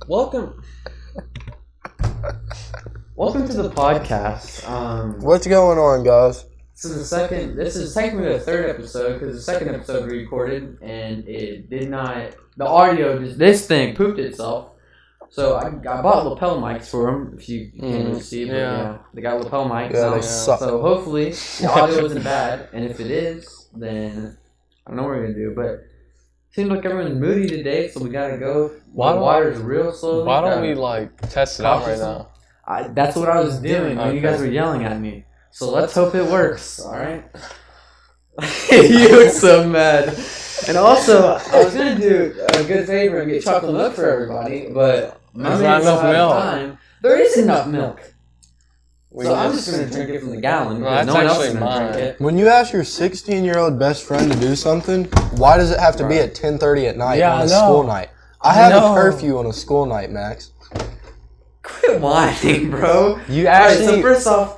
Welcome to the podcast. What's going on, guys? This is technically the third episode because the second episode we recorded and it did not. The audio this thing pooped itself. So I bought lapel mics for them. If you can't really see, but yeah, they got lapel mics. Yeah, they suck. So hopefully the audio isn't bad, and if it is, then I don't know what we're gonna do. But it seems like everyone's moody today, so we gotta go. The water's real slow. Why don't we test it out right now? That's what I was doing when you guys were yelling at me. So let's hope it works. All right. You look so mad. And also, I was gonna do a good favor and get chocolate milk for everybody, but there's not enough milk. There is enough milk. So I'm just gonna drink it from the gallon because no one else is gonna drink it. When you ask your 16-year-old best friend to do something, why does it have to be at 10:30 at night on a school night? I have a curfew on a school night, Max. Quit whining, bro. You actually. Alright, so first off,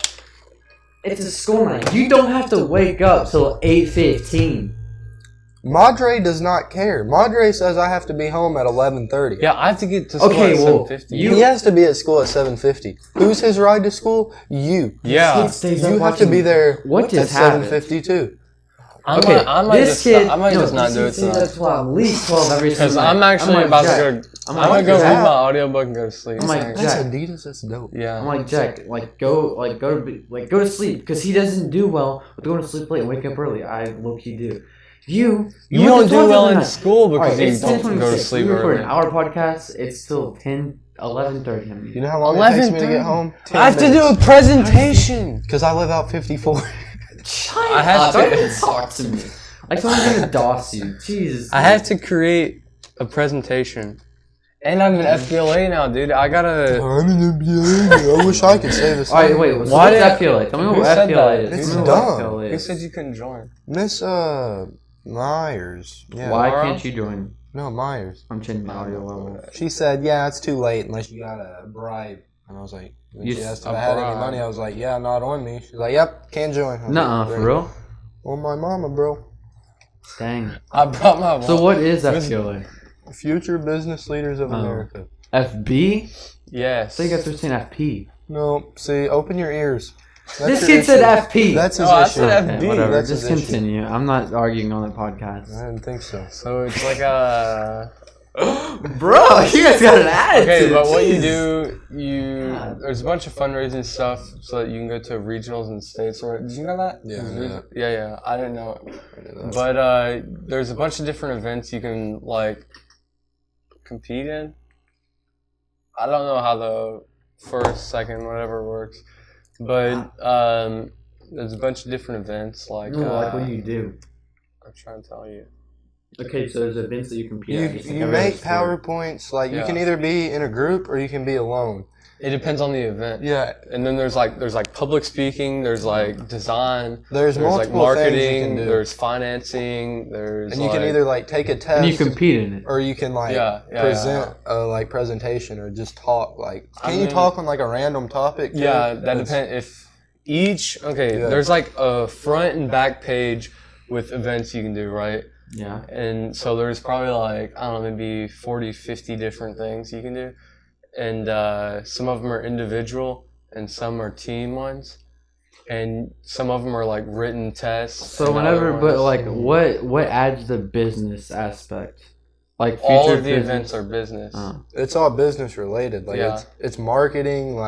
it's a school night. You don't have to wake up till 8:15. Madre does not care. Madre says I have to be home at 11:30. Yeah, I have to get to school at 7:50. He has to be at school at 7:50. Who's his ride to school? You. Yeah. You have to be there at 7:52. I might just not do it tonight. That's why at least 12 every single Because I'm actually about to go. I'm gonna go read my audiobook and go to sleep. I'm like, that's Adidas. That's dope. Yeah. I'm like, Jack, go to sleep because he doesn't do well with going to sleep late and wake up early. I low-key do. You don't do well in school because you don't go to sleep early. We record early. an hour podcast. It's still 11:30. You know how long it takes me to get home? I have to do a presentation because I live out 54. I have to. Don't even talk to me. Like someone's gonna DOS you. Jesus. I have to create a presentation. And I'm an FBLA now, dude. I gotta. I'm an FBLA. I wish I could say this. Alright, wait. What's FBLA? Tell me what FBLA is. It's dumb. Who said you couldn't join? Miss Myers. Yeah. Why can't you join? No, Myers. I'm changing my audio level. She said, "Yeah, it's too late unless you got a bribe." And I was like, when she asked if I had any money, I was like, "Yeah, not on me." She's like, "Yep, can't join." Nuh-uh, for real? On my mama, bro. Dang. I brought my mom. So what is FBLA? Future Business Leaders of America. FB? Yes. I think that's what saying FP. No, see, open your ears. This kid said FP. That's his issue. I said FB. Okay, whatever. That's just continue. I'm not arguing on the podcast. I didn't think so. So it's like a... Bro, you guys got an attitude. Okay, but what you do, there's a bunch of fundraising stuff so that you can go to regionals and states. Or did you know that? Yeah. I didn't know it. But there's a bunch of different events you can compete in. I don't know how the first, second, whatever works, but there's a bunch of different events like. What do you do? I'm trying to tell you. Okay, so there's events that you compete at. You make PowerPoints. You can either be in a group or you can be alone. It depends on the event. Yeah. And then there's public speaking, there's design, there's multiple marketing, things you can do. There's financing, there's and you can either take a test and you compete in it, or you can present a presentation or just talk. Can you talk on a random topic? Yeah, that depends. If there's a front and back page with events you can do, right? Yeah. And so there's probably maybe 40, 50 different things you can do. And some of them are individual and some are team ones. And some of them are written tests. So what adds the business aspect? All of the events are business. It's all business related. It's marketing,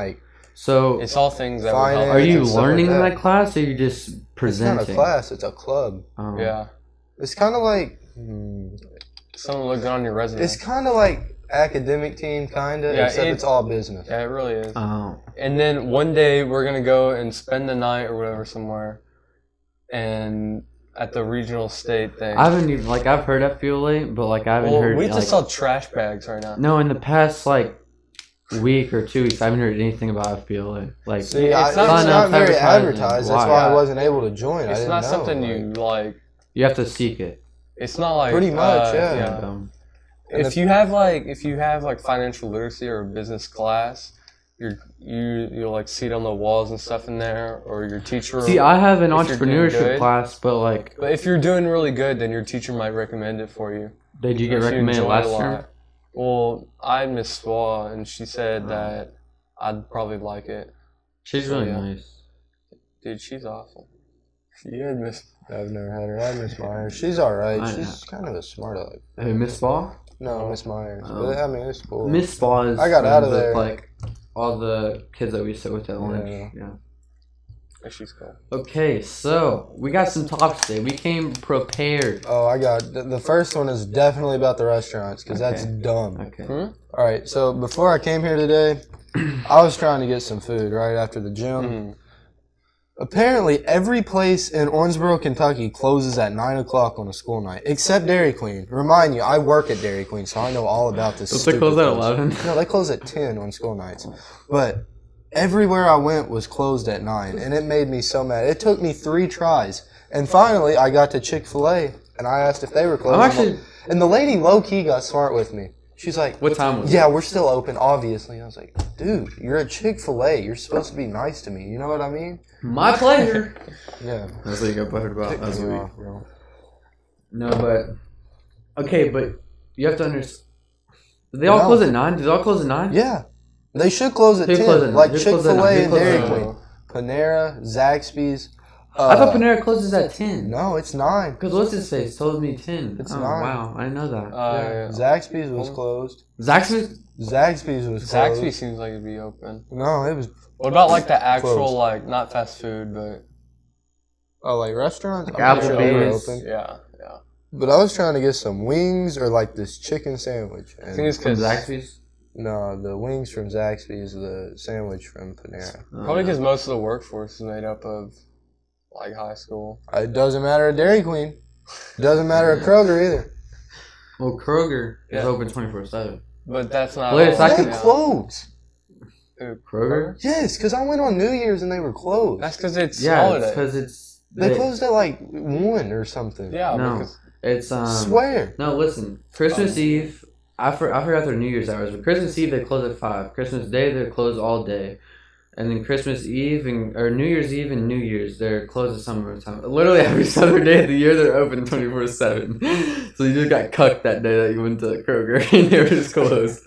So it's all things that finance, are you learning in that class or are you just presenting? It's not a class, it's a club. Yeah. It's kind of something look good on your resume. It's kind of academic team, except it's all business. Yeah, it really is. Oh. And then one day we're going to go and spend the night or whatever somewhere and at the regional state thing. I haven't even, I've heard FBLA, but I haven't heard... we just sell trash bags right now. No, in the past, week or 2 weeks, I haven't heard anything about FBLA. See, it's not very advertised. That's why I wasn't able to join. It's not something you You have to seek it. It's not pretty much, yeah. If you have financial literacy or a business class, you'll see it on the walls and stuff in there, or your teacher. See, I have an entrepreneurship class, but But if you're doing really good, then your teacher might recommend it for you. Did you get recommended last term? Well, I Miss Swa, and she said that I'd probably like it. She's really nice. Dude, she's awesome. You had Miss... I've never had her. I Miss Myers. She's alright. She's kind of a smart aleck. Hey, Miss Spa? No, Miss Myers. But, I mean, it's cool. Miss Spa is I got out of there. Like all the kids that we sit with at lunch. Yeah. She's cool. Okay, so we got some topics today. We came prepared. Oh, I got the first one is definitely about the restaurants because that's dumb. Okay. All right, so before I came here today, I was trying to get some food right after the gym. Mm-hmm. Apparently, every place in Owensboro, Kentucky closes at 9 o'clock on a school night, except Dairy Queen. Remind you, I work at Dairy Queen, so I know all about this. Don't they close at 11? No, they close at 10 on school nights. But everywhere I went was closed at 9, and it made me so mad. It took me 3 tries. And finally, I got to Chick-fil-A, and I asked if they were closed. And the lady low-key got smart with me. She's like, what time was it? Yeah, we're still open, obviously. I was like, dude, you're at Chick-fil-A. You're supposed to be nice to me. You know what I mean? My pleasure. Yeah. That's what you got buttered about last week. Off, bro. No, but... Okay, but you have to understand... Do they all close at 9? Do they all close at 9? Yeah. They should close at 10. Like Chick-fil-A and Dairy Queen. Panera, Zaxby's. I thought Panera closes at 10. No, it's 9. Because what's his face told me 10. It's 9. Wow, I didn't know that. Yeah. Zaxby's was closed. Zaxby's was closed. Zaxby's seems like it'd be open. No, it was... What about like the actual, closed. like, not fast food, but... Oh, like restaurants? Like Applebee's. Open. Yeah. But I was trying to get some wings or like this chicken sandwich. I think it's because Zaxby's? No, the wings from Zaxby's, the sandwich from Panera. Probably because most of the workforce is made up of, like, high school. It doesn't matter at Dairy Queen. It doesn't matter at Kroger either. Well, Kroger is open 24/7. But that's not... Wait a second. They closed. Kroger? Yes, because I went on New Year's and they were closed. That's because it's holiday. Because it's... They closed at like 1 or something. Yeah, no, because... It's, Swear. No, listen. Christmas Eve... I forgot their New Year's hours, but Christmas Eve they close at 5. Christmas Day they close all day, and then Christmas Eve or New Year's Eve and New Year's they're closed at some time. Literally every other day of the year they're open 24/7. So you just got cucked that day that you went to Kroger and they were just closed.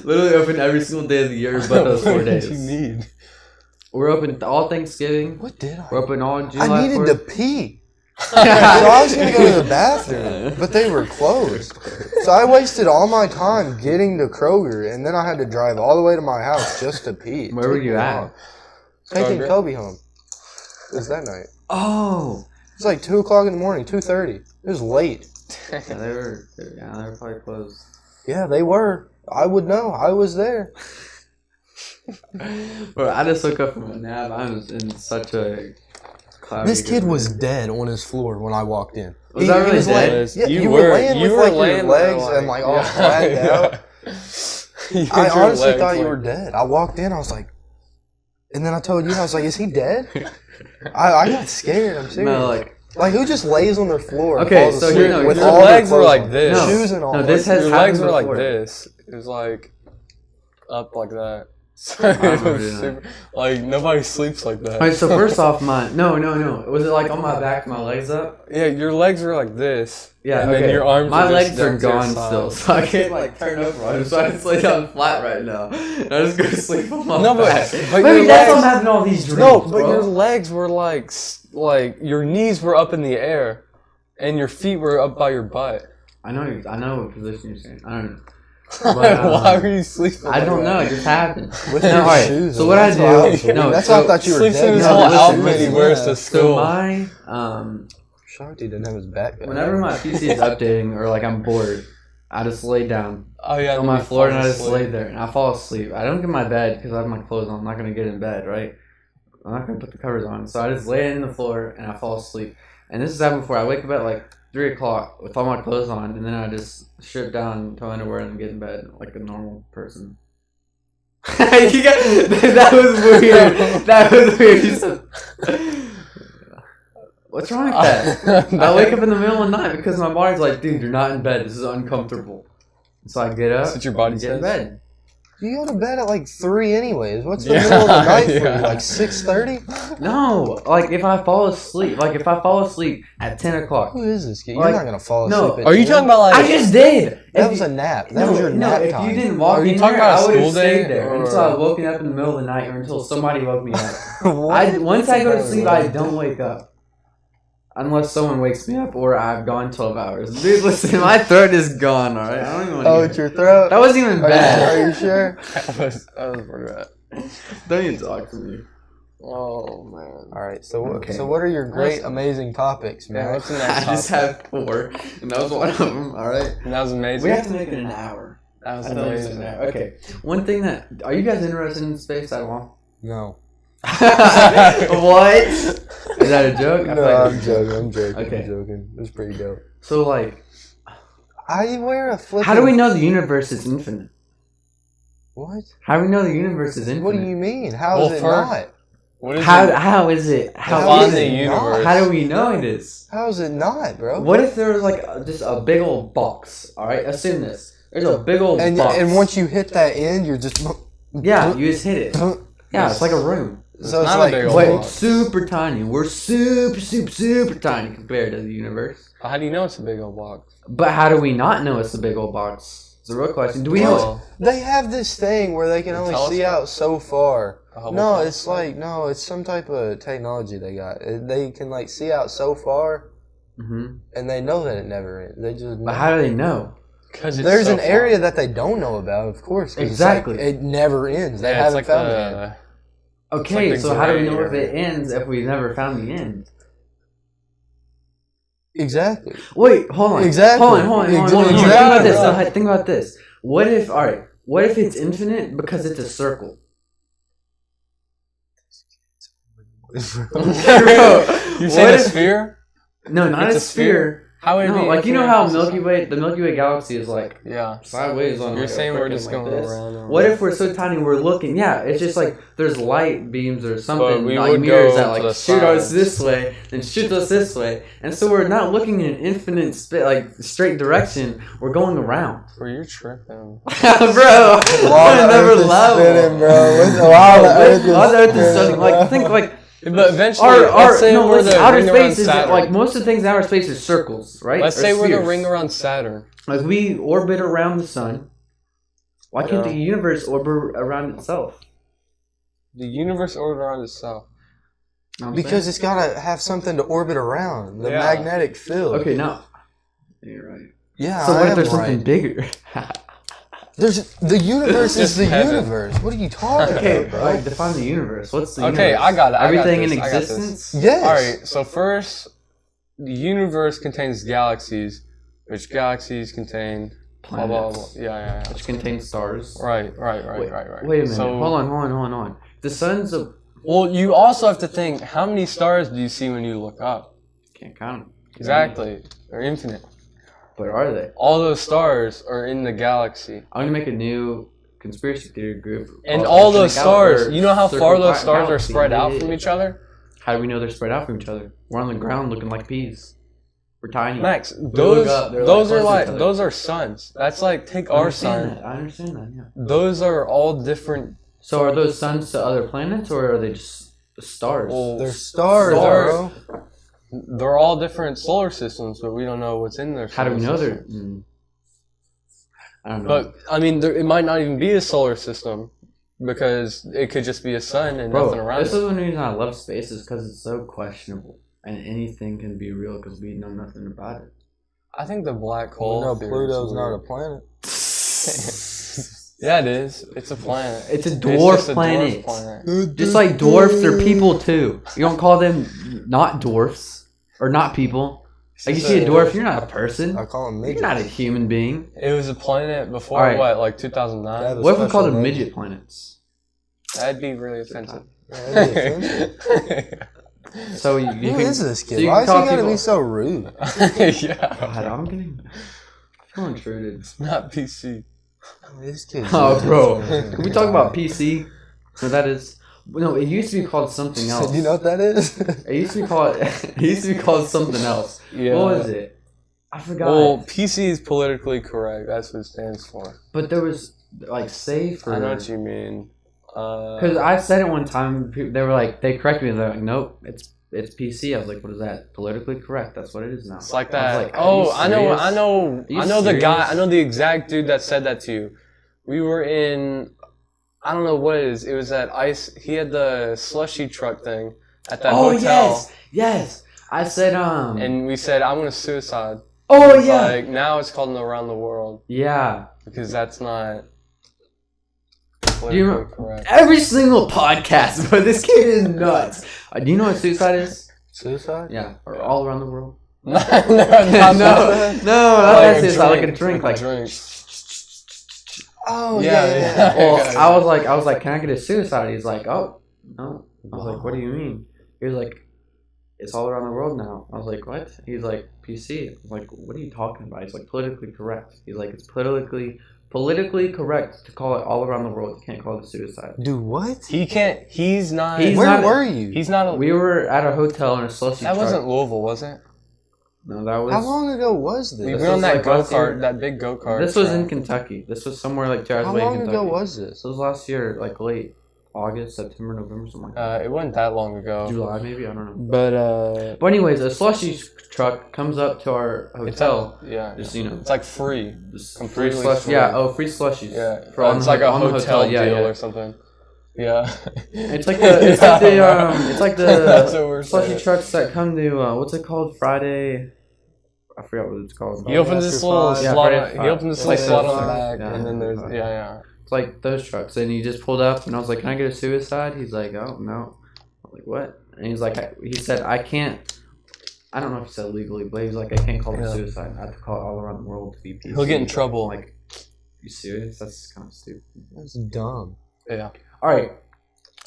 Literally open every single day of the year but those 4 days. What did you need? We're open all Thanksgiving. What did I? We're open all July 4th. I needed to pee. So I was going to go to the bathroom, but they were closed. So I wasted all my time getting to Kroger, and then I had to drive all the way to my house just to pee. Where were you at? Taking Kobe home. It was that night. Oh. It was like 2 o'clock in the morning, 2:30. It was late. Yeah, they were probably closed. Yeah, they were. I would know. I was there. Bro, I just woke up from a nap. I was in such a cloudy. This kid was dead on his floor when I walked in. Was that really dead? Yeah, you were laying with like your legs and like all flagged out. I honestly thought you were dead. I walked in, I was like, and then I told you, I was like, is he dead? I got scared. I'm serious. No, like who just lays on their floor? Okay, so here, with your all legs their were clothes like on. this. No, shoes and all. No, this has your legs were like before. this. It was like up like that. So it was super, like nobody sleeps like that. Alright, so first off, no. Was it like on my back, my legs up? Yeah, your legs were like this. Yeah, and okay. then your arms. My were legs just are down to your gone side. still, so I can't like turn over on them. So I just lay down flat right now. And I just go to sleep on my back. But Maybe your that's why legs, I'm having all these dreams. no, but bro. your legs were like your knees were up in the air, and your feet were up by your butt. I know what position you're saying. I don't know. But, why were you sleeping? I don't know. It just happened. With your alright, shoes so on. what I That's do? why was No, that's so, why I thought you were sleeps dead. in his No, whole listen, outfit he wears to So school. my Sharky didn't have his back. whenever my PC is updating or like I'm bored, I just lay down Oh yeah, on my floor and I just lay there and I fall asleep. I don't get in my bed because I have my clothes on. I'm not gonna get in bed, right? I'm not gonna put the covers on, so I just lay in the floor and I fall asleep. And this has happened before. I wake up at like 3 o'clock with all my clothes on, and then I just strip down to my underwear and get in bed like a normal person. That was weird. That was weird. You said, what's wrong with that? I wake up in the middle of the night because my body's like, dude, you're not in bed. This is uncomfortable. So I get up. That's what your body and get in says? bed. You go to bed at like 3 anyways. What's the middle of the night for you? Like 6:30? No, like if I fall asleep at 10 o'clock. Who is this kid? Like, You're not gonna fall no. asleep. Are you talking about like? I just did. That was a nap. That was your nap if time. you didn't walk Are you in talking there, about a I would have school stayed day, there or- until I woken up in the middle of the night or until somebody woke me up. What? Once I go to sleep, I don't wake up. Unless someone wakes me up or I've gone 12 hours. Dude, listen, my throat is gone, alright? I don't even want to Oh, it's your throat? That wasn't even bad. Are you sure? That was pretty bad. Don't even talk to me. Oh man. Alright, so Okay. so what are your great, amazing topics, man? Yeah, what's the I next just topic? have 4, and that was one of them, alright? And that was amazing. We have to make it an hour. That was I thought it was amazing. an hour. Okay, one thing that... Are you guys interested in space at all? No. What? Is that a joke? I No, thought- I'm joking. Okay. I'm joking. It's pretty dope. So, like, I wear a flip. how do we know the universe is infinite? What? How do we know the universe is infinite? What do you mean? How is it not? What is How it? is it? How Define is the it universe. How do we know it is? How is it not, bro? What if there was like just a big old box? All right, assume this. There's a big old And box. and once you hit that end, you're just. yeah, you just hit it. Yeah, it's like a room. So it's not a like big old But box. it's super tiny. We're super tiny compared to the universe. How do you know it's a big old box? But how do we not know it's a big old box? It's a real question. Do we know? Well, they have this thing where they can only see telescope? out so far. a Hubble No, telescope? it's some type of technology they got. They can like see out so far, Mm-hmm. and they know that it never ends. They just. But how do they know? 'Cause it's There's so an far. area that they don't know about, of course. 'cause it's Exactly. like, it never ends. They Yeah, it's haven't like found the end. Okay, like the so how do we gray know if area. it ends if we've never found the end? Exactly. Wait, hold on. Exactly. Hold on. Exactly. Think about this. Exactly. No, think about this. What if? All right. What if it's infinite because it's a circle? You What said a if- sphere? No, not It's a a sphere? sphere. How would it No, be? like you know infinite how if it's the Milky Way galaxy is like Yeah. sideways on. You're like, a saying we're freaking just like going this. around and What around. if we're so tiny we're looking? Yeah, it's just like there's light beams or something we like would mirrors go that to like the shoot us side. this way and shoot us this way, and so we're not looking in an infinite straight direction. We're going around, Bro, you're tripping. bro. While the Another Earth is spinning, bro. While the Earth is While the Earth is spinning, spinning, like bro. think like. But eventually, Our let's say no, we're listen, the outer ring around space is Saturn. like most of the things in outer space are circles, right? Let's Or say we're the spheres. ring around Saturn. Like we orbit around the sun. Why can't Yeah. the universe orbit around itself? The universe orbits around itself. Know what I'm Because saying? it's gotta have something to orbit around. The Yeah. magnetic field. Okay, now you're right. Yeah. So what I if there's am something right. bigger? There's the universe is Just the heaven. universe. What are you talking Okay, about, bro? like define the universe. What's the Okay, universe? I got it. I got Everything this, in I got this. existence. Yes. All right. So first, the universe contains galaxies, which galaxies contain blah blah blah. Planets, Yeah. which contain stars. Right. Wait, Right. Wait a minute. So, Hold on. The sun's a Well, you also have to think: how many stars do you see when you look up? can't count them. Exactly. They're infinite. But are they? All those stars are in the galaxy. I'm gonna make a new conspiracy theory group. And called all those Infinite Gal- stars, or you know how Circle far those Ga- stars are Galaxy. spread out Yeah. from each other? How do we know they're spread out from each other? We're on the ground looking like peas. We're tiny. Max, look those up, they're those like are close to like each other. those are suns. That's like take I our understand sun. that. I understand that. Yeah. Those are all different. So are those suns to other planets, or are they just stars? Well, They're stars, Stars. bro. they're all different solar systems, but we don't know what's in their. How do we know solar they're? system. I don't know. But I mean, it might not even be a solar system because it could just be a sun and nothing Bro, around this it. is one reason I love space is because it's so questionable, and anything can be real because we know nothing about it. I think the black hole. No, theory is Pluto's not a weird. planet. Yeah, it is. It's a planet. It's a dwarf just a planet. planet. Just like dwarfs are people too. You don't call them not dwarfs or not people. Like you see a dwarf, you're not a person. I call them You're midgets. not a human being. It was a planet before Alright. what, like 2009? That was- What if we called them special midget planets? That'd be really offensive. Yeah, that'd be offensive. So you Who can, is this so kid? you Why can is he call gotta people- be so rude? yeah. God, I'm getting. I feel intruded. It's not PC. This kid. Oh, bro. Can we talk about PC? What that is? No, it used to be called something else. Do you know what that is? It used to be called. It used to be called something else. Yeah. What was it? I forgot. Well, PC is politically correct. That's what it stands for. But there was. like safe or? I know what you mean. Because I said it one time. They were like, they corrected me. They're like, nope, it's PC. I was like, what is that? Politically correct. That's what it is now. It's like I that. was like, I know the guy. I know the exact dude that said that to you. We were in. I don't know what it is. It was at Ice. He had the slushy truck thing at that hotel. Yes. I said And we said I'm gonna suicide. Oh yeah. Like now it's called Around the World. Yeah. Because that's not. Do you remember correct. Every single podcast, but this kid is nuts. Do you know what suicide is? Suicide? Yeah. Or all around the world. no, not that's suicide. Like a drink, like. Oh yeah. Well, I was like, can I get a suicide? He's like, oh no. I was like, what do you mean? He was like, it's all around the world now. I was like, what? He's like, PC. I was like, what are you talking about? He's like, politically correct. He's like, it's politically correct to call it all around the world. You can't call it suicide. Dude, what? He can't. He's not. Where were you? He's not. We were at a hotel in a slushy truck. That wasn't Louisville, was it? No, that was. How long ago was this? We were on that go-kart, that big go-kart. This was in Kentucky. This was somewhere like 2 hours away in Kentucky. How long ago was this? This was last year, like late August, September, November, something like that. It wasn't that long ago. July, maybe, I don't know. But anyways, a slushy truck comes up to our hotel. Just you know, it's like free, free slush. Free. Yeah, free slushies. Yeah, it's like a hotel deal or something. Yeah, it's like the slushy trucks that come to what's it called? Friday. I forgot what it's called. He opens this little slot. He opens this little slot on the back, and then there's It's like those trucks, and he just pulled up, and I was like, "Can I get a suicide?" He's like, "Oh no." I was like, "What?" And he's like, "He said I can't." I don't know if he said legally, but he was like, "I can't call it suicide. I have to call it all around the world to be peaceful." He'll get in trouble. I'm like, you serious? That's kind of stupid. That's dumb. Yeah. All right.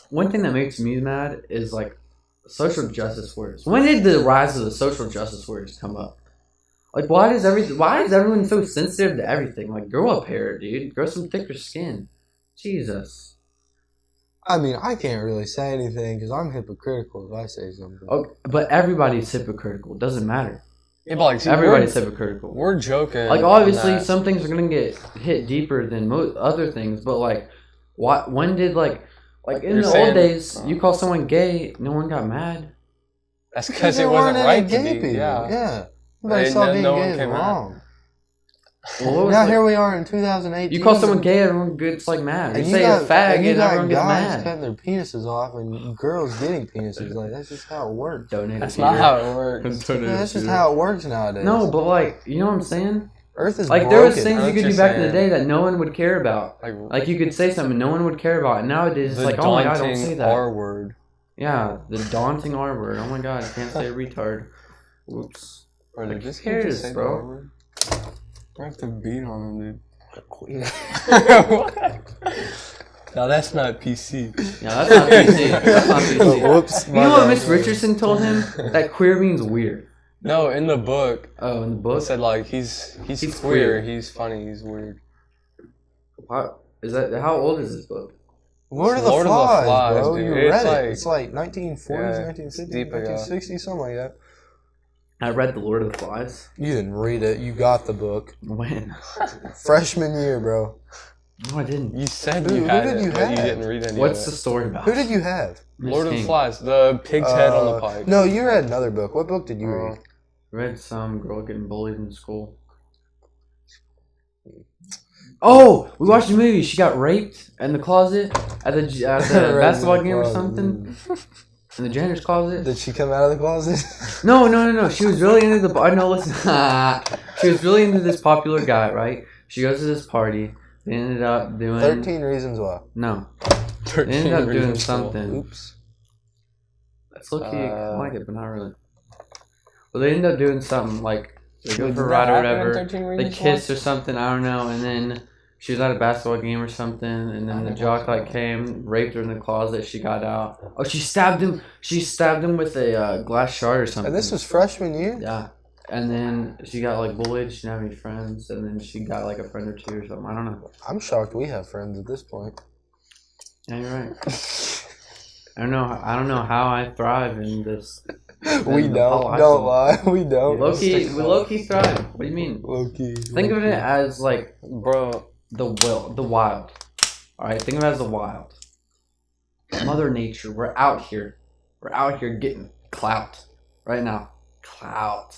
One thing that makes me mad is like social justice warriors. When did the rise of the social justice warriors come up? Like, why is everyone so sensitive to everything? Like, grow up hair, dude. Grow some thicker skin. Jesus. I mean, I can't really say anything because I'm hypocritical if I say something. Oh, but everybody's hypocritical. It doesn't matter. Yeah, but like, see, everybody's hypocritical. We're joking. Like, obviously, some things are gonna get hit deeper than most other things. But like, when did like in the old days, you call someone gay, no one got mad. That's because it wasn't right to be. Yeah. Everybody saw being gay is wrong. Well, now here we are in 2018. You call someone gay, everyone gets like mad. You say a fag, and everyone gets mad. Cutting their penises off, and girls getting penises. Like, that's just how it works. That's not how it works. That's just how it works nowadays. No, but like, you know what I'm saying? Earth is like broken. there was things you could do back in the day that no one would care about. Like you could say something no one would care about, and nowadays it's like, oh my god, don't say that. R word. Yeah, the daunting R word. Oh my god, I can't say retard. Whoops. Or like, just cares, bro. I have to beat on him, dude. No, that's not PC. Yeah, that's not PC. That's not PC. Whoops. You know what Miss Richardson told him? That queer means weird. No, in the book. Oh, in the book? It said like he's queer, he's funny, he's weird. How old is this book? Lord of the Flies, bro. Dude. You read it. It's like 1940s, 1950s, deep 1960s, something like that. I read The Lord of the Flies. You didn't read it. You got the book. When? Freshman year, bro. No, I didn't. You said you had it, but you didn't read any of it. What's the story about? Who did you have? Lord of the Flies. The pig's head on the pike. No, you read another book. What book did you read? Read some girl getting bullied in school. Oh, we watched a movie. She got raped in the closet at the basketball game or something. In the janitor's closet. Did she come out of the closet? No. She was really into listen. She was really into this popular guy, right? She goes to this party. They ended up doing 13 Reasons Why. No. They ended up doing something. Oops. That's low-key, I like it, but not really. Well, they ended up doing something like they go for a ride or whatever. They kissed or something, I don't know, and then she was at a basketball game or something, and then the jock came, raped her in the closet. She got out. Oh, she stabbed him. She stabbed him with a glass shard or something. And this was freshman year. Yeah, and then she got bullied. She didn't have any friends, and then she got a friend or two or something. I don't know. I'm shocked we have friends at this point. Yeah, you're right. I don't know how I thrive in this. We don't. Don't lie. We don't. We low-key thrive. What do you mean? Low-key. Think of it as bro. the wild. All right, think of it as the wild. Mother Nature. We're out here. We're out here getting clout right now. Clout.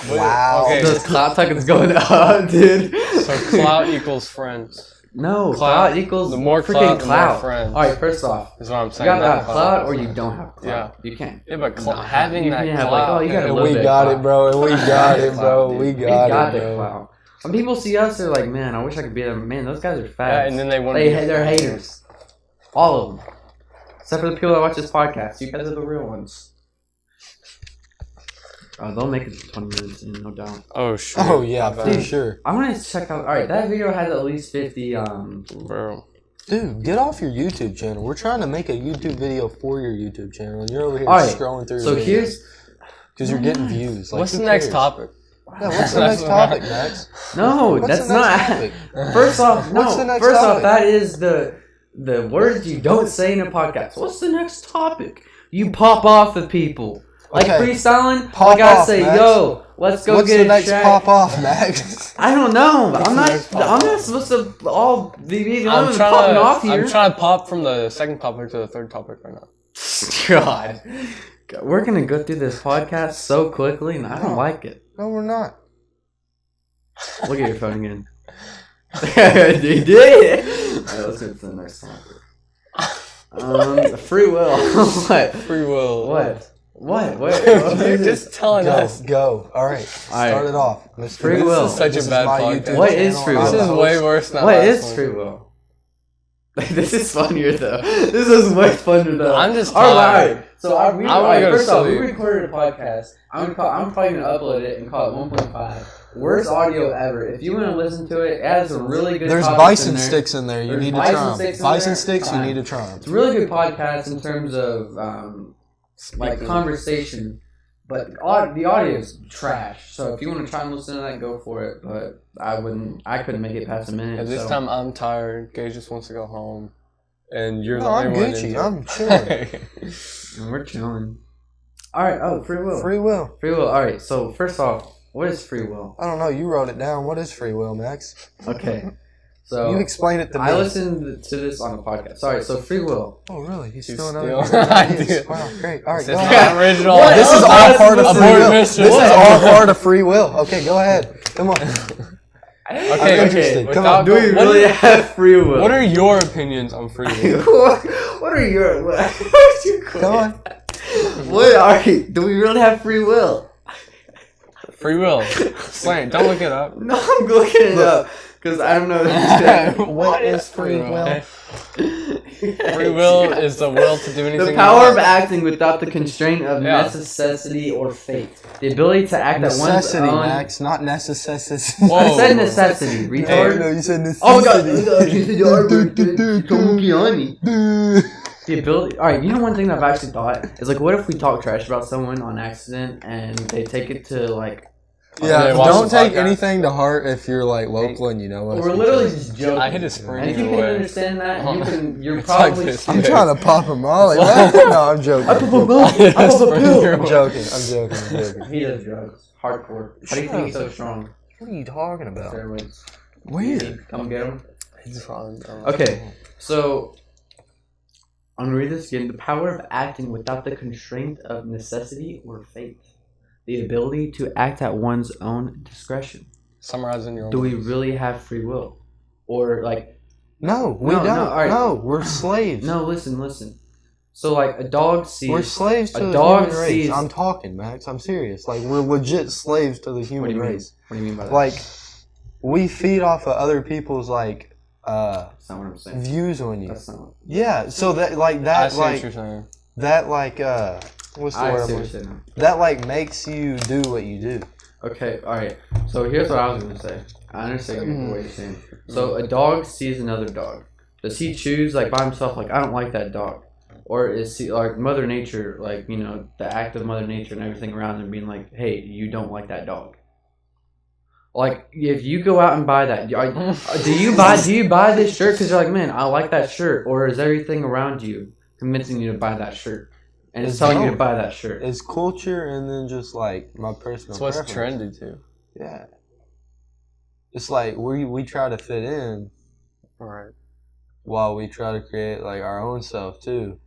Wow. Okay. Those clout tokens going up, dude. So clout equals friends. No, clout equals the more freaking clout, the clout. more friends. All right, first off, Is what I'm you saying. gotta not have clout or you don't have clout. Yeah. You can't. Yeah, but No, having you that can have, clout. like, oh, you got a And little we bit got of it, bro. And we got it, bro. dude. We We got the it, bro. clout. When people see us, they're like, man, I wish I could be them. Man, those guys are fat. Yeah, and then they want They're haters. All of them. Except for the people that watch this podcast. You guys are the real ones. Oh, they'll make it to 20 minutes, no doubt. Oh, sure. Oh, yeah, for sure. I want to check out. Alright, that video has at least 50. Bro. Dude, get off your YouTube channel. We're trying to make a YouTube video for your YouTube channel, and you're over here Alright, scrolling through. So here's. because you're getting views. Like, What's who the next cares? topic? Yeah, what's the next topic, Max? No, What's that's the next not. topic? First off, no. What's the next First off, topic? that is the words you don't say in a podcast. What's the next topic? You pop off of people. Like Okay. freestyling, Pop like I off, say, Max. yo, let's go What's get the a next track. pop off, Max? I don't know. I'm next pop not off? supposed to all be the I'm only one popping off trying here. I'm trying to pop from the second topic to the third topic right now. God, we're gonna go through this podcast so quickly, and I don't like it. No, we're not. Look at your phone again. You did. Alright, let's get to the next topic. Free will. What? Free will. What? What? You're just telling us. Go. All right. Start it off. Mr. Free This will. is Such a this is bad my podcast. YouTube What channel, is free and I'm will? This the is host. way worse than What last is one. free will? This is funnier though. This is way funner though. I'm just all tired. right. So I wanna go to first off, we sleep. recorded a podcast. I'm probably gonna upload it and call it 1.5. Worst audio ever. If you want to listen to it, it has a really good. There's topics bison in there. sticks in there. You There's need to bison try sticks them. in Bison there? sticks. You Fine. need to try them. It's a really good podcast in terms of like conversation, but the audio is trash. So if you want to try and listen to that, go for it. But I wouldn't. I couldn't make it past a minute. At this so. time, I'm tired. Gage just wants to go home. And you're No, the I'm only one Gucci. in I'm chilling. And we're chilling. All right. Oh, free will. Free will. Free will. All right. So first off, what is free will? I don't know. You wrote it down. What is free will, Max? Okay. So You explain it to me. I listened to this on a podcast. Sorry. So free will. Oh, really? He's You still steal another ideas. Wow, great. All right, This go is ahead. not original. What? This is Oh, all that's part of abort free will. mission. This is What? all part of free will. Okay, go ahead. Come on. Okay, interested. Come without on. Do we what really are- have free will? What are your opinions on free will? what are your? What you Come on. What are? Do we really have free will? Free will. Explain. Don't look it up. No, I'm looking it up because I don't know. What is free will? Free will is the will to do anything. The you power of want. acting without the constraint of Yeah. necessity or fate. The ability to act at one's Necessity, own. Max, not necessity. Whoa. I said necessity, Oh, retard. no, you said necessity. Oh my god! You said the R word. Don't be on me. The ability. All right, you know one thing that I've actually thought is like, what if we talk trash about someone on accident and they take it to like, Yeah, They watch don't the take podcast. anything to heart if you're like local and you know us. we're literally just joking. I hit a spring And if you either can way. understand that, you can. You're It's like probably. this. I'm trying to pop a molly. No, I'm joking. I pop a pill. I pop a pill. I'm joking. I'm joking. I'm joking. He does drugs. Hardcore. How do you think he's so strong? What are you talking about? Steroids. Weird. Come get him. He's fine. Okay, so I'm gonna read this again. The power of acting without the constraint of necessity or fate. The ability to act at one's own discretion. Summarizing your own. Do we really have free will? Or like No, we No, don't. no, all right. No, we're slaves. no, listen. So like a dog sees We're slaves to a the dog human race. sees I'm talking, Max. I'm serious. Like, we're legit slaves to the What do human you mean? race. What do you mean by that? Like, we feed off of other people's like That's not what I'm saying. views on you. That's not what Yeah. So that like I that see what like you're saying. that like what's the I word? see I'm what you're looking- saying. That like makes you do what you do. Okay, alright. So here's what I was gonna say. I understand what you're saying. So a dog sees another dog. Does he choose like by himself, like I don't like that dog? Or is he like Mother Nature, like, you know, the act of Mother Nature and everything around him being like, hey, you don't like that dog? Like if you go out and buy that, do you buy this shirt because you're like, man, I like that shirt, or is everything around you convincing you to buy that shirt and it's telling you to buy that shirt? It's culture and then just like my personal. That's what's preference. trendy too. Yeah. it's like we try to fit in, Right. while we try to create like our own self too.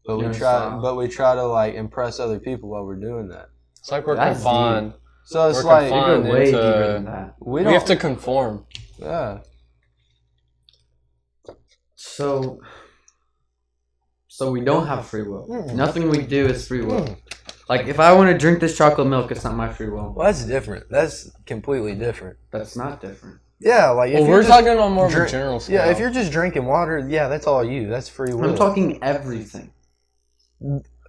But we Your try, style. but we try to like impress other people while we're doing that. It's like we're That's confined. So it's We're like confined. We go way into- deeper than that. We have to conform. Yeah. So we don't have free will. Mm. Nothing we do is free will. Like, if I want to drink this chocolate milk, it's not my free will. Well, that's different. That's completely different. That's not different. Yeah, like if Well, you're we're just talking on more of a drink- general scale. Yeah, if you're just drinking water, yeah, that's all you. That's free will. I'm talking everything.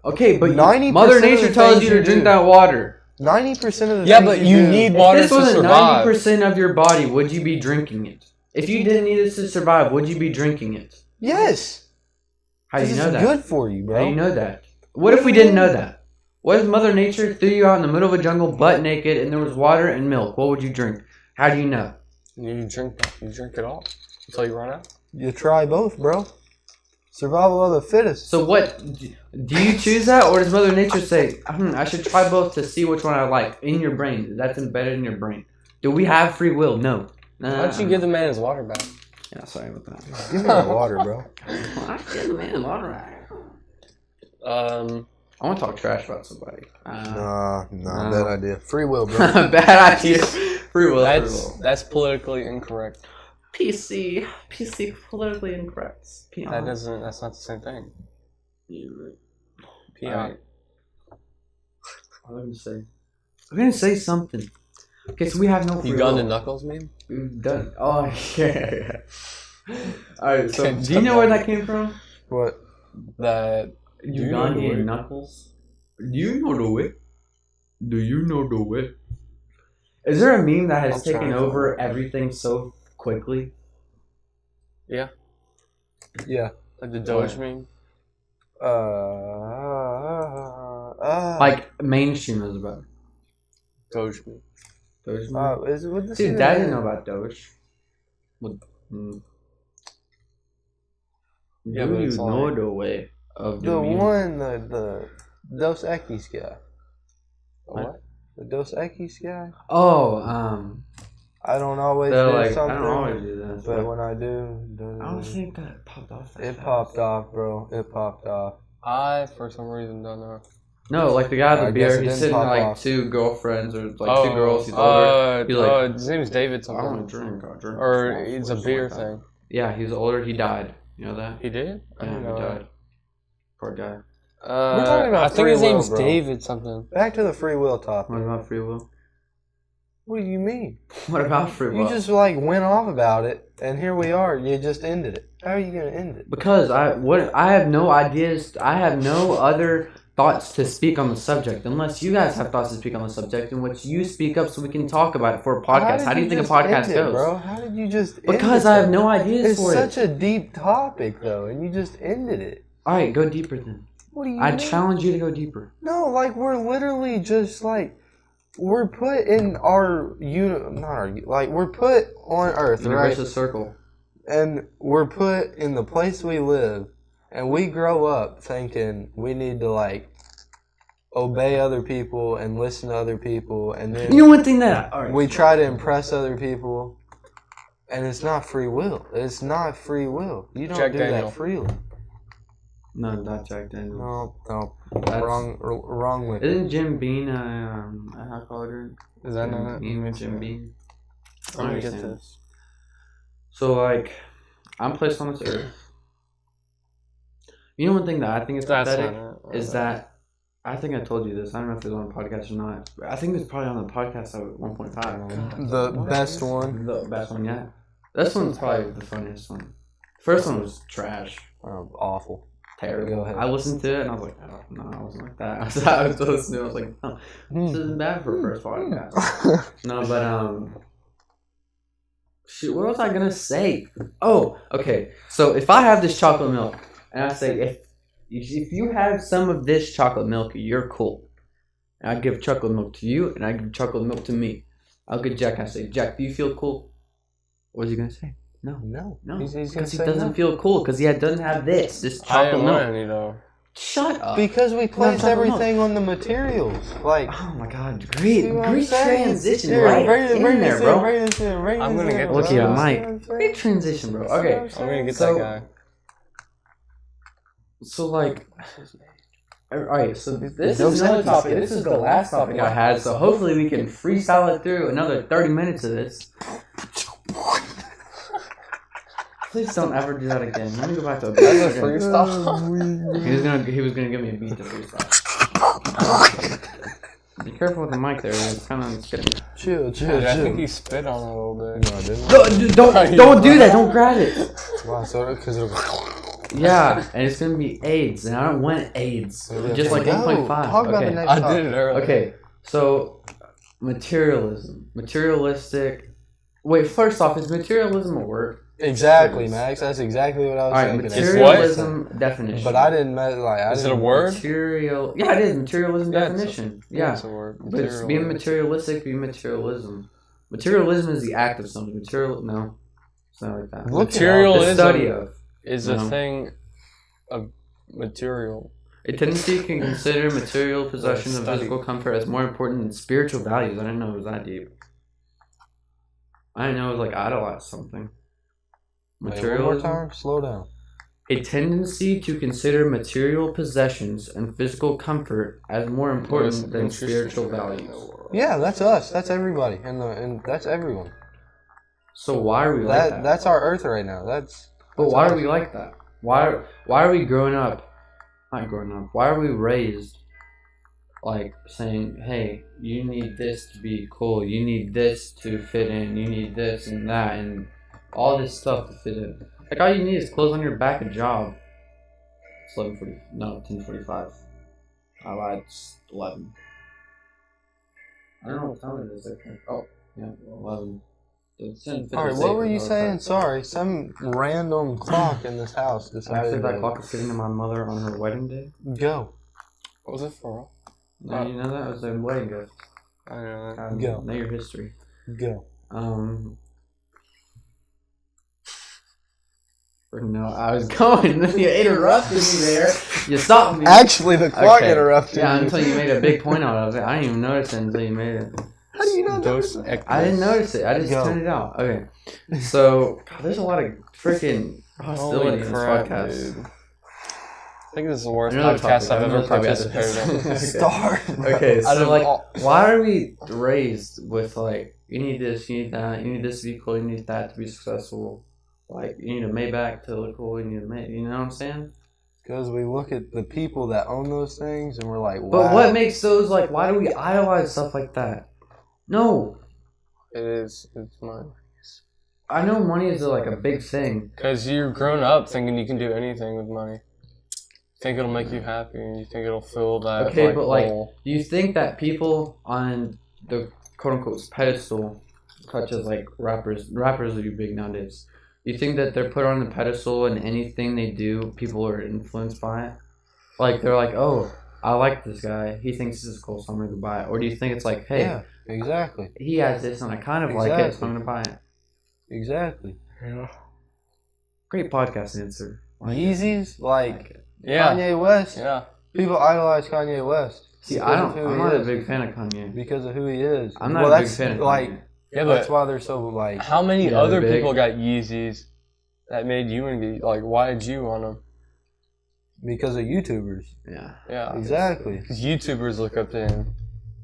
Okay, but 90% Mother of the Nature tells things you to you drink do. that water. 90% of the Yeah, things but you do- need If water this to wasn't survive. 90% of your body, would you be drinking it? If you didn't need it to survive, would you be drinking it? Yes. How do you know It's that? good for you, bro. How do you know that? What if we didn't know that? What if Mother Nature threw you out in the middle of a jungle butt naked and there was water and milk? What would you drink? How do you know? You drink it all until you run out. You try both, bro. Survival of the fittest. So what, do you choose that, or does Mother Nature say, I should try both to see which one I like in your brain? That's embedded in your brain. Do we have free will? No. Why don't you give the man his water back? Yeah, sorry about that. Give me the water, bro. I give the man water. I want to talk trash about somebody. Nah, No. bad idea. Free will, bro. Bad idea. Free will. Free will. That's politically incorrect. PC politically incorrect. That's not the same thing. PI. I'm gonna say something. Okay, so we have no free will. Uganda Knuckles meme? We've done. Oh yeah. Alright, so do you know where that came from? What? That Ugandan Knuckles. Do you know the way? Do you know the way? Is there a meme that has I'm taken trying to over remember. everything so quickly? Yeah. Yeah. Like the Doge meme? Like mainstream is about Doge meme. Doge meme? Is it what this Dude, is? Dad didn't know about Doge. Yeah, Do but you it's know like- the way of The meme? one, the Dos Equis guy. What? The Dos Equis guy. Oh, I don't always they're do like, something, I don't always do that. but when I do, I don't think that popped off. That it fast. popped off, bro. It popped off. I, for some reason, don't know. No, like the guy at I the guess beer, it he's didn't sitting with pop like off. two girlfriends or like two girls. He's older. He's like, his name's David I something. don't drink. I drink. Or small it's a something beer like that. thing. Yeah, he was older. He died. You know that? He did? I Yeah, didn't he know that. died. Poor guy. We're talking about I think free his name's will, bro. David something. Back to the free will topic. What about free will? What do you mean? What about free will? You just like went off about it, and here we are. You just ended it. How are you gonna end it? Because I have no ideas. I have no other thoughts to speak on the subject, unless you guys have thoughts to speak on the subject, in which you speak up so we can talk about it for a podcast. How do you think a just podcast end it, goes? bro? How did you just? end Because it, I have though? no ideas It's for such it. a deep topic, though, and you just ended it. All right, go deeper then. What do you I mean? challenge you to go deeper. No, like we're literally just like we're put in our we're put on Earth, right? Universe circle. And we're put in the place we live, and we grow up thinking we need to like obey other people and listen to other people, and then You know one thing that all right. we try to impress other people, and it's not free will. It's not free will. You don't Jack do Daniel. that freely. No, not Jack Daniels. No, That's- wrong with it. Isn't Jim Bean a alcohol drink? Is that not it? Jim Bean. Let me get understand. this. So like, I'm placed on this earth. You know one thing that I think is That's pathetic not it. is that I think I told you this. I don't know if it was on a podcast or not. But I think it was probably on the podcast at 1.5. The best one. The best one yet. This one's probably the funniest one. First one was trash. Awful. Terrible. Go ahead. I listened to it and I was like, oh, no, I wasn't like that. I was listening. I was like, oh, this isn't bad for a first podcast. No, but shoot, what was I gonna say? Oh, okay. So if I have this chocolate milk and I say if you have some of this chocolate milk, you're cool. And I give chocolate milk to you, and I give chocolate milk to me. I'll get Jack. I say, Jack, do you feel cool? What is he gonna say? No. No. No, He's gonna because he say doesn't no. feel cool because he doesn't have this I chocolate didn't want milk. any though. Shut up. Because we place talking everything on the materials. Like, oh my god, great see what I'm saying? transition Here, right bring in there, this bro. Bring this in. I'm gonna get Look this at guy. Mike. Great transition, bro. Okay, I'm gonna get So- that guy. so like, alright, so this is another topic. This is the last topic I had, so hopefully we can freestyle it through another 30 minutes of this. Please don't ever do that again. Let me go back to a beat. That's a freestyle. He was gonna give me a beat to freestyle. Be careful with the mic there. It's kind of getting. Chill. Dude, I think he spit on it a little bit. No, I didn't. Don't do that. Don't grab it. Why? So, because it'll. Yeah, and it's gonna be AIDS, and I don't want AIDS. Just like 1.5. Talk about the Okay. next I topic. did it earlier. Okay. So materialism, materialistic. Wait, first off, is materialism a word? Exactly, Max. That's exactly what I was All right, thinking. materialism definition. But I didn't like. Is it a word? Material. Yeah, it is materialism Yeah, definition. Yeah, Yeah, it's a word. but it's being materialistic, being materialism. Materialism is the act of something. Material. No, it's not like that. Look, The Materialism study of. is a thing of material. A tendency can consider material possessions and Study. physical comfort as more important than spiritual values. I didn't know it was that deep. I didn't know it was like idolize something. Wait, one more Materialism. time. Slow down. A tendency to consider material possessions and physical comfort as more important than spiritual values. Yeah, that's us. That's everybody, and that's everyone. So why are we like that? That's our Earth right now. But why are we like that? Why are we growing up? Not growing up. Why are we raised like saying, "Hey, you need this to be cool. You need this to fit in. You need this and that and all this stuff to fit in." Like all you need is clothes on your back, a job. It's 11:40. No, 10:45. I lied. It's 11. I don't know what time it is. Oh, yeah, 11. It's 10:56. All right, what were you saying? Sorry, some random clock in this house decided Actually, that to clock is getting to my mother on her wedding day. go. What was it for? No, you know that? It was a wedding gift. I know that. Go. Know your history. Go. No, I was going. You interrupted me there. You stopped me. Actually, the clock interrupted Yeah, me. until you made a big point out of it. I didn't even notice it until you made it. How do you not know? I didn't notice it. I just Go. turned it out. Okay. So, God, there's a lot of freaking hostility Holy in this crap, podcast. dude. I think this is the worst Another podcast topic. I've ever Another topic. participated in. Start. Okay, Out so of like, all- why are we raised with like, you need this, you need that, you need this to be cool, you need that to be successful. Like, you need a Maybach to look cool, you need a May, you know what I'm saying? Because we look at the people that own those things and we're like, wow. But what makes those like, why do we idolize stuff like that? No. It is. It's mine. I know money is like a big thing. Because you're grown up thinking you can do anything with money. Think it'll make you happy, and you think it'll fill that. Okay, like, but like, hole. do you think that people on the quote unquote pedestal, such as like rappers are big nowadays, you think that they're put on the pedestal and anything they do, people are influenced by it? Like, they're like, oh, I like this guy. He thinks this is cool, so I'm going to go buy it. Or do you think it's like, hey, Yeah, exactly. he has this and I kind of like it, so Exactly. I'm going to buy it? Exactly. Yeah. Great podcast answer. Yeezys, like Yeah. Kanye West. Yeah. People idolize Kanye West. See, Because of who I'm he not a is. big fan of Kanye. Because of who he is. I'm not well, a big that's fan of like, Kanye. Yeah, that's but why they're so like. how many Yeah, other they're big. people got Yeezys that made you and like? Why did you want them? Because of YouTubers. Yeah. Yeah. Exactly. Because YouTubers look up to him,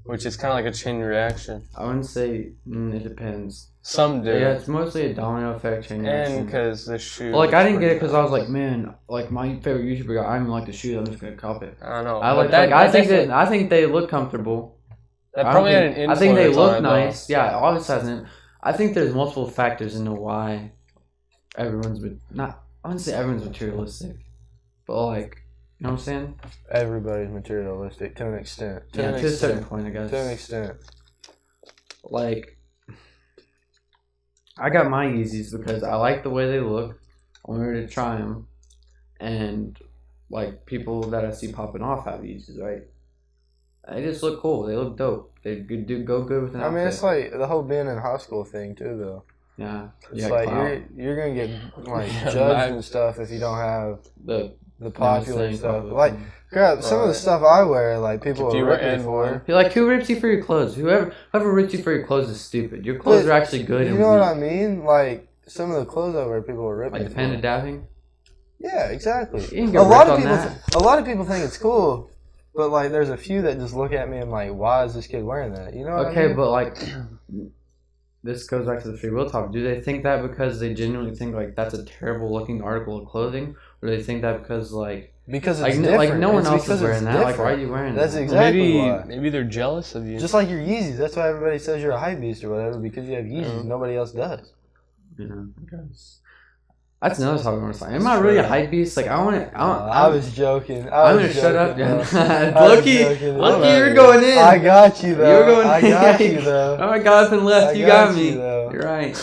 which is kind of like a chain reaction. I wouldn't say it depends. Some do. Yeah, it's mostly a domino effect chain And reaction. because the shoe. Well, like I didn't get it pretty because I was like, man, like my favorite YouTuber guy, I don't even like the shoes. I'm just gonna copy it. I don't know. I but like. that, I think definitely- that. I think they look comfortable. that I probably don't had an think- influence. I think they on look it, nice. Yeah, obviously hasn't. I think there's multiple factors into why everyone's not. I wouldn't say everyone's materialistic, but like, you know what I'm saying? Everybody's materialistic to an extent. To a certain point, I guess. To an extent. Like, I got my Yeezys because I like the way they look. I wanted to try them, and like people that I see popping off have Yeezys, right? They just look cool. They look dope. They go good with an I mean, outfit. it's like the whole being in high school thing too, though. Yeah, It's yeah. like clout. you're gonna get like Yeah, judged man. and stuff if you don't have the the popular stuff. Like, crap, some of the stuff I wear, like, people will rip me for. You're like, who rips you for your clothes? Whoever rips you for your clothes is stupid. Your clothes are actually good. You know what I mean? Like, some of the clothes I wear, people will rip me for. Like the panda dabbing? Yeah, exactly. You can get ripped on that. A lot of people think it's cool, but, like, there's a few that just look at me and, like, why is this kid wearing that? You know what I mean? Okay, but, like, this goes back to the free will topic. Do they think that because they genuinely think, like, that's a terrible looking article of clothing? Or do they think that because, like... Because it's different. Like, no one else is wearing that. Like, why are you wearing that? That's exactly why. Maybe they're jealous of you. Just like your Yeezys. That's why everybody says you're a hype beast or whatever, because you have Yeezys. Nobody else does. Yeah, I guess. That's another topic I want to say. Am I really a hype beast? Like, I was joking. I'm going to shut up. Loki, you're going in. I got you, though. You're going in. I got you, though. Oh my God, up and left. You got me. Though. You're right.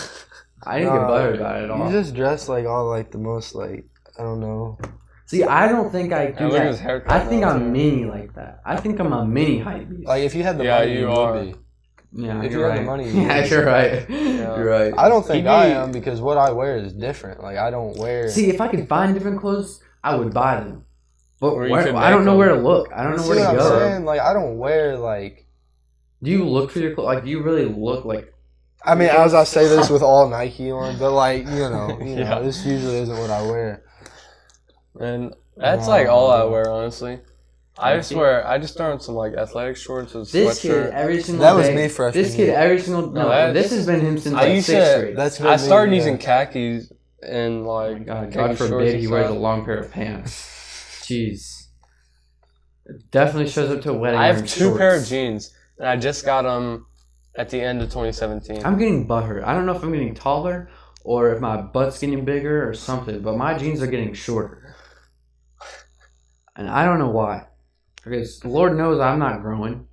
I didn't get buttered about it at all. You just dress like all, like, the most, like, I don't know. See, I don't think I do that. I think I'm mini like that. I think I'm a mini hype beast. Like, if you had the money, you would be. Yeah, if you're you right. had the money, yeah, you're right. Yeah. You're right. I don't think I am because what I wear is different. Like, I don't wear... See, if I could find different clothes, I would buy them. But I don't know where to look. I don't know where to go. I'm saying? Like, I don't wear, like... Do you look for your clothes? Like, do you really look like... I mean, as I say this with all Nike on, but, like, you know, this usually isn't what I wear. And that's, like, all I wear, honestly. I swear, I just throw on some, like, athletic shorts and this sweatshirt. Kid every single that day. was me freshman This kid every single... No, this has been him since, like, 6th grade. I started using khakis and, like... God forbid he wears a long pair of pants. Jeez. It definitely shows up to a wedding. I have 2 pair of jeans, and I just got them at the end of 2017. I'm getting butthurt. I don't know if I'm getting taller or if my butt's getting bigger or something, but my jeans are getting shorter. And I don't know why. Because Lord knows I'm not growing.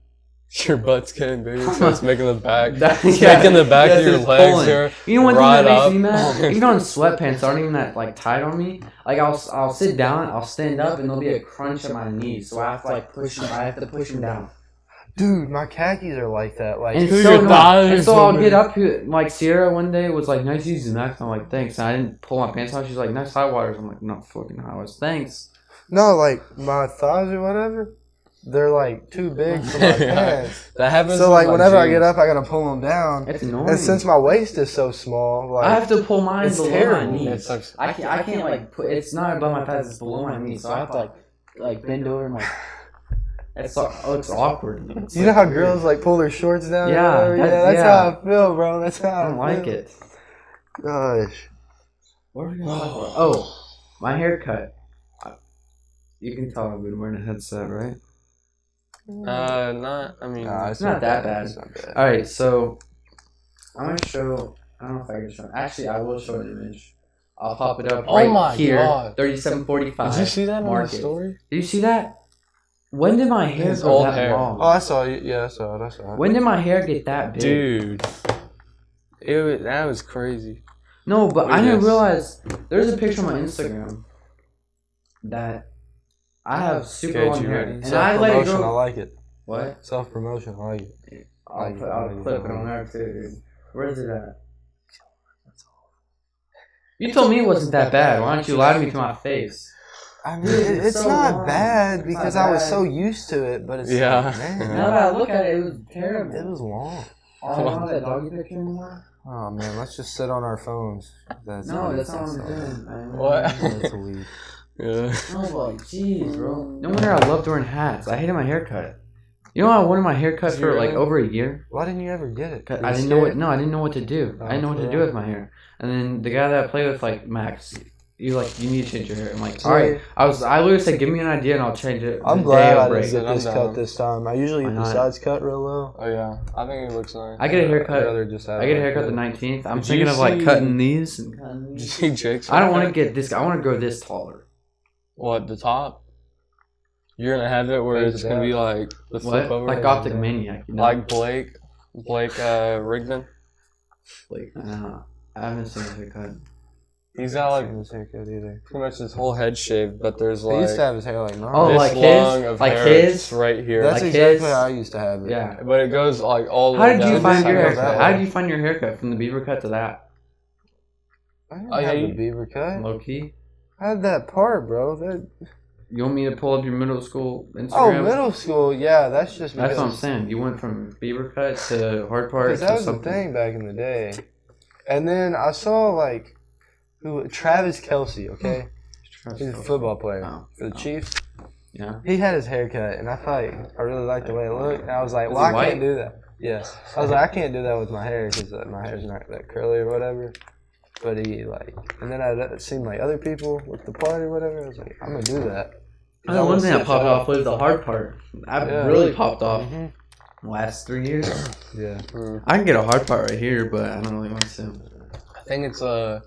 Your butt's getting bigger, so it's making the back. Making the back of your legs here. You know one thing that makes me mad? Even on sweatpants aren't even that like tight on me. Like I'll sit down, I'll stand up, and there'll be a crunch at my knees, so I have to like push them. I have to push them down. Dude, my khakis are like that. Like, and so I'll get up here. Like Sierra one day was like, "Nice Yeezys, Max." I'm like, "Thanks." And I didn't pull my pants off. She's like, "Nice high waters." I'm like, "No fucking high waters, thanks." No, like my thighs or whatever. They're like too big for my pants. That happens. So like whenever I get up, I gotta pull them down. It's annoying. And since my waist is so small, like I have to pull mine below terrible. my knees. I can't like put. It's not above my thighs. It's below my knees. So I have to like bend over and like. It's awkward. It's you know how girls like pull their shorts down? Yeah, that's how I feel, bro. That's how I don't like it. Gosh. What are we gonna talk about? Oh, my haircut. You can tell I've been wearing a headset, right? It's not that bad. All right, so I'm gonna show. I don't know if I can show. Actually, I will show an image. I'll pop it up right here. God. 3745. Did you see that on the story? Did you see that? When did my hair go that long? Oh, I saw it. Yeah, I saw it. When did my hair get that big? Dude, that was crazy. No, but I didn't realize there's a picture on my Instagram that. I have super long hair, and I let it go. I like it. What? Self-promotion, I like it. I'll clip it on there too. Where is it at? You told me it wasn't that bad. Why don't you lie to me to my face? I mean, it's so not long. Bad because I was so used to it, but it's like, man. Now that I look at it, it was terrible. It was long. I don't have that doggy picture anymore. Oh man, let's just sit on our phones. That's not what I'm doing. What? That's weird. Yeah. No, like, jeez, bro. No wonder I loved wearing hats. I hated my haircut. You know, I wanted my haircut for like over a year. Why didn't you ever get it? I didn't know what. No, I didn't know what to do. I didn't know what to do with my hair. And then the guy that I played with, like Max, you need to change your hair. I'm like, all right. I literally said, give me an idea and I'll change it. I'm glad I didn't get this cut this time. I usually get the sides cut real low. Oh yeah, I think it looks nice. I get a haircut. I get a haircut the 19th. I'm thinking of like cutting these. Did you see Jake's? I don't want to get this. I want to go this taller. What, the top? You're gonna have it where it's gonna be like the flip over? Like Optic Maniac. You know? Like Blake Rigdon? Blake, I haven't seen his haircut. He's got like his haircut either. Pretty much his whole head shaved, but there's like... He used to have his hair like normal. Oh, like his? Like his? Right here. That's like exactly how I used to have it. Yeah. But it goes like all the way down. How did you find your haircut from the beaver cut to that? I didn't have the beaver cut. Low key? I had that part, bro. That... You want me to pull up your middle school Instagram? Oh, middle school, yeah, that's just That's what I'm saying. You went from beaver cut to hard part. Because that was the thing back in the day. And then I saw like Travis Kelce, okay? He's a football player for the Chiefs. Yeah. He had his hair cut, and I thought I really liked the way it looked. And I was like, well, I can't do that. Yeah. I was like, I can't do that with my hair because my hair's not that curly or whatever. But he like, and then I seen like other people with the part or whatever. I was like, I'm gonna do that. The one thing that popped off was the hard part. That really popped off. Last 3 years. Yeah. I can get a hard part right here, but I don't really want to. I think it's a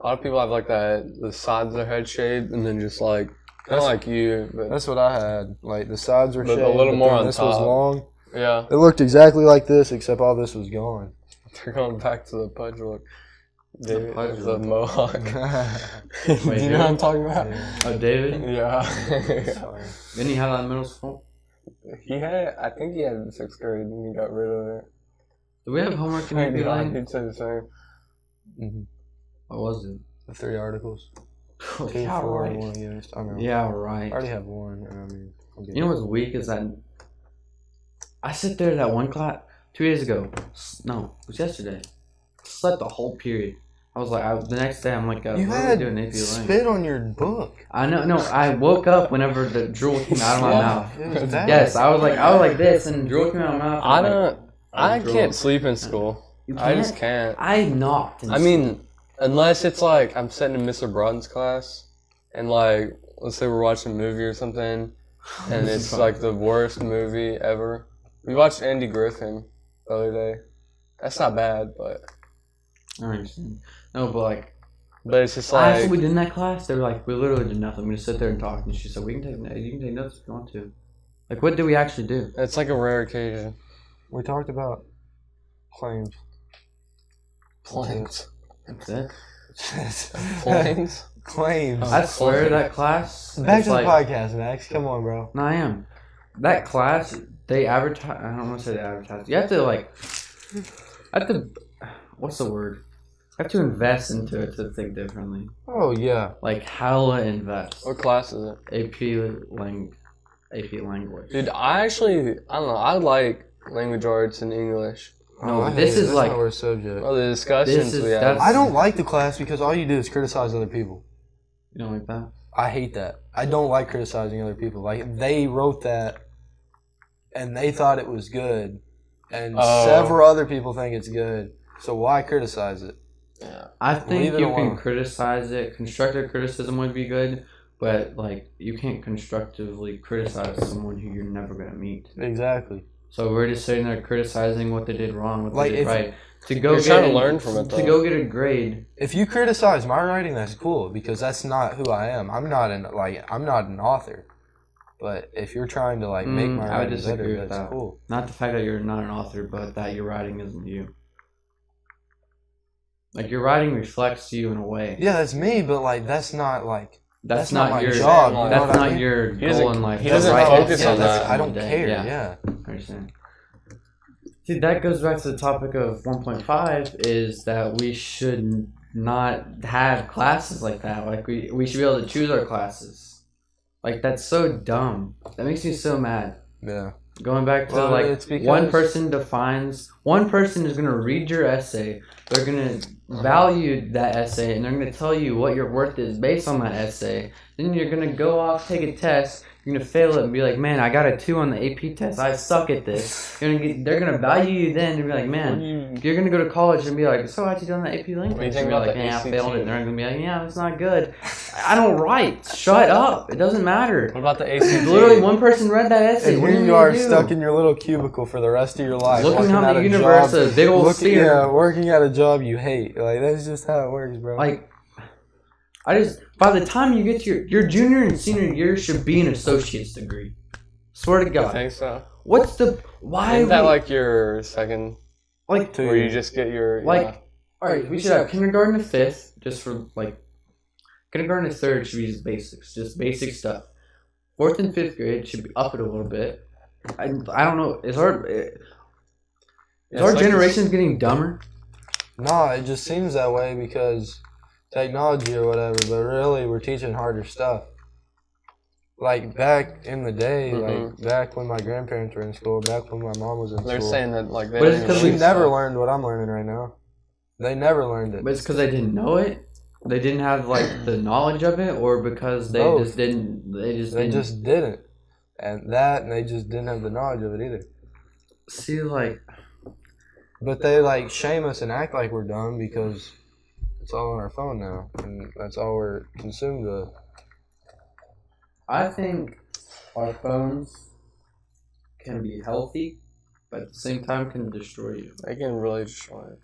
lot of people have like that, the sides of their head shaved, and then just like kind of like you. But that's what I had. Like the sides were shaved, a little more on this top. was long. Yeah. It looked exactly like this, except all this was gone. They're going back to the pudge look. David, the mohawk. Wait, do you know what I'm talking about? Yeah. Oh, David? Yeah. Didn't he have that in middle school? I think he had it in 6th grade and he got rid of it. Do we have homework in I AP Lang? He'd say the same. Mm-hmm. What was it? The 3 articles. Oh, 2, yeah, 4, right. and 1 against. I know. Yeah, I right. already have one. And I mean, You know what's weak is that I sit there that one class 2 days ago. No, it was yesterday. Slept the whole period. I was like, the next day I'm like, you what had are we doing AP Lang? spit on your book. I know, no. I woke up whenever the drool came out of my mouth. It was bad. Yes, I was like this, and drool came out of my mouth. I can't sleep in school. I just can't. I knocked. I mean, unless it's like I'm sitting in Mr. Broughton's class, and like let's say we're watching a movie or something, and it's like the worst movie ever. We watched Andy Griffin the other day. That's not bad, but I understand. No, but it's just I asked like what we did in that class. They were like, we literally did nothing. We just sit there and talk. And she said, you can take notes if you want to. Like, what did we actually do? it's like a rare occasion. We talked about claims. Planes. That's it. Planes. Claims. I swear that class. Back it's to the like, podcast, Max. Come on, bro. No, I am. That class, they advertise. I don't want to say they advertise. You have to what's the word? You have to invest into it to think differently. Oh, yeah. Like, hella invest. What class is it? AP language. Dude, I don't know. I like language arts and English. No, I hate this it. is That's like not our subject. Oh, the discussions we have. that's- I don't like the class because all you do is criticize other people. You don't like that? I hate that. I don't like criticizing other people. Like, they wrote that, and they thought it was good, and several other people think it's good. So why criticize it? Yeah. I think Leave it you alone. can criticize it. Constructive criticism would be good, but like you can't constructively criticize someone who you're never gonna meet. Exactly. So we're just sitting there criticizing what they did wrong, what Like, they did if- right. To go You're get trying to learn from it, to though. go get a grade. If you criticize my writing, that's cool because that's not who I am. I'm not an author. But if you're trying to like make my I would writing disagree better, with that's that. cool. Not the fact that you're not an author, but that your writing isn't you. Like your writing reflects you in a way. Yeah, that's me, but like that's not That's not my your job. You know That's what I not mean? your He doesn't- goal in life. he to doesn't write focus essays on that. every I don't day. care. Yeah. Yeah. I understand. See, that goes back to the topic of 1.5 is that we should not have classes like that. Like we should be able to choose our classes. Like that's so dumb. That makes me so mad. Yeah. Going back to Well, it's like because- one person is gonna read your essay. They're gonna value that essay and they're gonna tell you what your worth is based on that essay. Then you're gonna go off, take a test. You're gonna fail it and be like, man, I got a 2 on the AP test. I suck at this. They're gonna value you then and be like, man, you're gonna go to college and be like, so how'd you do on the AP language? What do you think And about like, the yeah, I ACT? failed it. And they're gonna be like, yeah, it's not good. I don't write. Shut up. It doesn't matter. What about the ACT? Literally, one person read that essay. And What do here you you are do? stuck in your little cubicle for the rest of your life. Looking working out at the a universe, job- a big old sphere. Yeah, working at a job you hate. Like that's just how it works, bro. Like, by the time you get to your junior and senior year should be an associate's degree. Swear to I God. think so. What's the why? Isn't that we- like your second, like where you just get your like? All right, we should have kindergarten to 5th, just for like kindergarten to 3rd should be just basics, just basic stuff. 4th and 5th grade should be up it a little bit. I don't know. Is our It's like generation getting dumber? No, it just seems that way because technology or whatever, but really we're teaching harder stuff. Like back in the day, like back when my grandparents were in school, back when my mom was in school. They're saying that like they But it's 'cause She we never learned what I'm learning right now. They never learned it. But it's because they didn't know it. They didn't have like the knowledge of it, or because they Both. just didn't. They just didn't, and they just didn't have the knowledge of it either. see like. But they like shame us and act like we're dumb because it's all on our phone now, and that's all we're consumed with. I think our phones can be healthy, but at the same time can destroy you. They can really destroy it.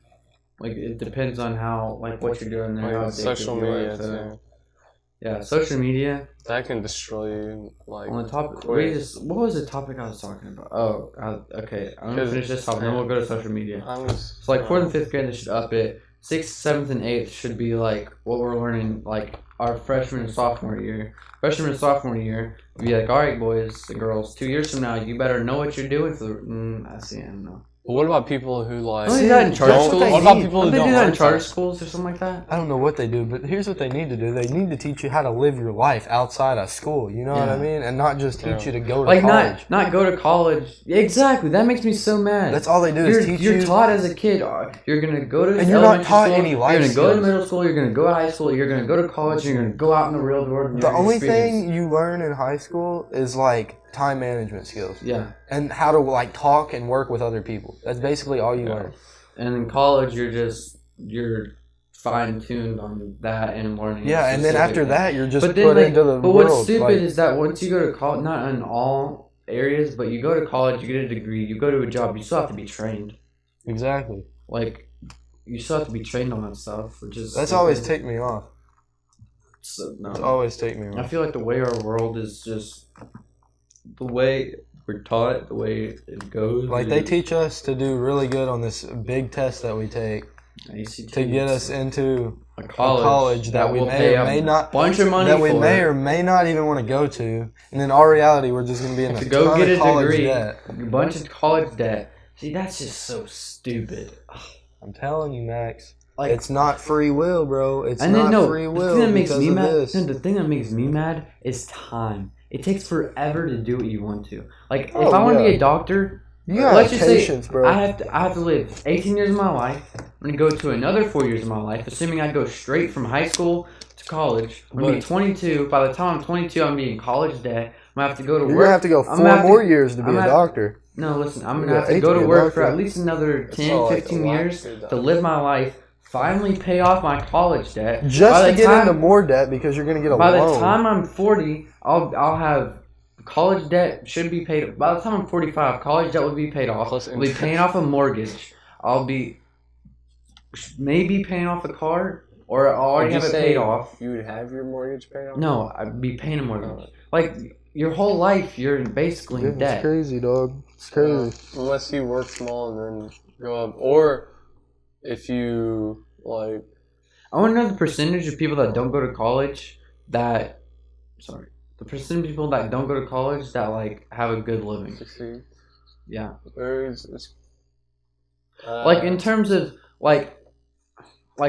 Like it depends on how what you're doing there. How Like social addictive you are media to- too. Yeah, social media. That can destroy you. Like On the topic, quick. what was the topic I was talking about? Oh, okay. I'm gonna finish this topic, then we'll go to social media. So like 4th and 5th grade, they should up it. 6th, 7th, and 8th should be like what we're learning, like our freshman and sophomore year. Freshman and sophomore year, be like, all right, boys and girls, 2 years from now, you better know what you're doing for the. I see. I don't know. But what about people who like? Don't they do that in charter don't- schools? What about people who Don't they don't do that in learn charter stuff? schools or something like that? I don't know what they do, but here's what they need to do. They need to teach you how to live your life outside of school. You know what I Yeah. mean? And not just teach you to go to Like college. not go to college. Exactly. That makes me so mad. That's all they do is teach You're you. taught as a kid. You're gonna go to And you're not elementary taught school, any life You're gonna go to skills. middle school. You're gonna go to high school. You're gonna go to college. You're gonna go out in the real world. And The you're gonna only experience. thing you learn in high school is like time management skills Yeah. and how to like talk and work with other people. That's basically all you learn. And in college, you're fine tuned on that and learning. Yeah, and then after specifically. that, you're just But then, put like, into the but world. what's stupid like, is that once you go to college, not in all areas, but you go to college, you get a degree, you go to a job, you still have to be trained. exactly. Like, you still have to be trained on that stuff, which is That's always ticked me off. so, no. It's always ticked me I off. feel like the way our world is just the way we're taught, the way it goes. Like they teach us to do really good on this big test that we take ACT, to get us into a a college, college that we will may pay or a may not bunch of money that we for may it. or may not even want to go to, and in our reality, we're just going to be in To a go ton get of a college degree, debt. a bunch of college debt. See, that's just so stupid. I'm telling you, Max. Like, It's not free will, bro. It's and not then no, free the will thing that makes because me of mad. this. No, the thing that makes me mad is time. It takes forever to do what you want to. Like, if Oh, I want to yeah. be a doctor, You got let's just patience, say bro. I have to live 18 years of my life. I'm gonna go to another 4 years of my life, assuming I go straight from high school to college. I'm gonna be 22. By the time I'm 22, I'm gonna be in college debt. I'm gonna have to go to You're work. going to have to go I'm 4 gonna have more to- years to be I'm a gonna- doctor. No, listen, I'm Yeah, gonna have to 18 go to years work for doctor. at least another 10, all like 15 the years last to live my life. Finally, pay off my college debt. Just By to the get time- into more debt because you're going to get a By loan. the time I'm 40, I'll have college debt should be paid. By the time I'm 45, college debt will be paid off. Plus I'll be paying off a mortgage. I'll be maybe paying off a car, or I'll already have it paid off. You would have your mortgage paid off? No, I'd be paying a mortgage. Like your whole life, you're basically in It's debt. crazy, dog. It's crazy. Unless you work small and then go up. Or if you, like... I want to know the percentage of people that don't go to college the percentage of people that don't go to college that like have a good living. Succeed. Yeah. Like in terms of like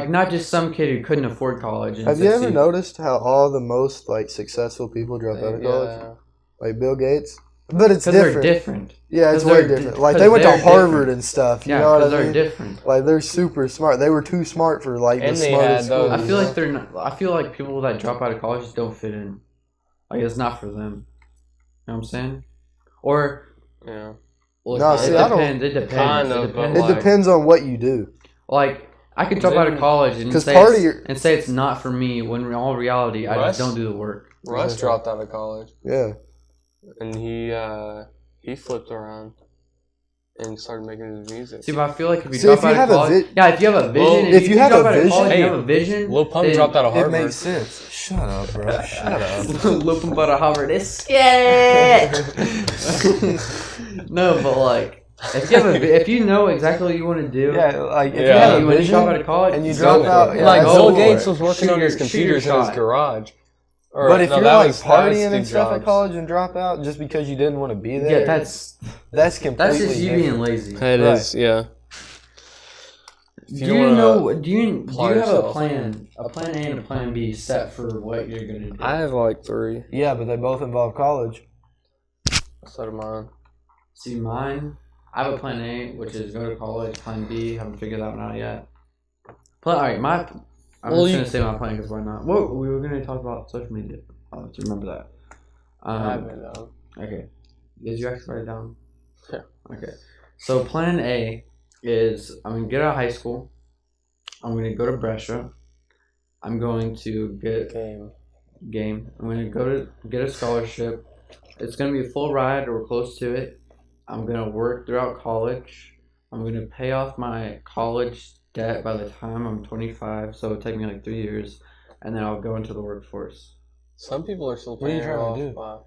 not just some kid who couldn't afford college. And Have you ever succeed. noticed how all the most like successful people drop out of college? Yeah. Like Bill Gates? But it's Because they're different. different. Yeah, it's 'Cause way they're different. di- Like 'cause they went to they're Harvard different. and stuff. You Yeah, know what I because mean? they're different. Like they're super smart. They were too smart for like And the they smartest had those- schools. I feel like they're not. I feel like people that drop out of college just don't fit in. Like it's not for them. You know what I'm saying? Or Yeah. well, No, it see, I don't- depends. It depends. Kind It of, but, depends. It like- depends on what you do. Like I could drop out of college and 'Cause say part it's, of your- and say it's not for me. When in all reality, I just Russ? don't do the work. Russ dropped out of college. Yeah. And he flipped around and started making his music. See, but I feel like if you See, drop if you out of have a college, vi- yeah, if you have a vision, Well, if you have drop a out of vision- college, you Hey, have a vision. Lil Pump then- dropped out of It Harvard. makes sense. Shut up, bro. Shut up. Lil Pump out of Harvard is scared. No, but like, if you know exactly what you want to do, Yeah, like if you Yeah. have a when you drop out vision, of college, and you go drop for out- it. yeah, Like go Bill for Gates it. was working on his Shoot your computers in his shot. garage. Or, but if no, you're that like was partying Steve and stuff at Jobs. college and drop out just because you didn't want to be there, yeah, that's completely just you different. being lazy. It Right. is, yeah. Do you have a plan A and a plan B set for what you're gonna do? I have like 3. Yeah, but they both involve college. So do mine. See, mine, I have a plan A, which is go to college. Plan B, haven't figured that one out yet. Alright, I'm just gonna say my plan because why not? What we were gonna talk about social media. Oh, to remember that. I have it down. Okay. Did you actually write it down? Yeah. Okay. So plan A is I'm gonna get out of high school. I'm gonna go to Brescia. I'm going to get game. I'm gonna go to get a scholarship. It's gonna be a full ride or close to it. I'm gonna work throughout college. I'm gonna pay off my college debt by the time I'm 25, so it'll take me like 3 years, and then I'll go into the workforce. Some people are still What are you paying trying to off. do?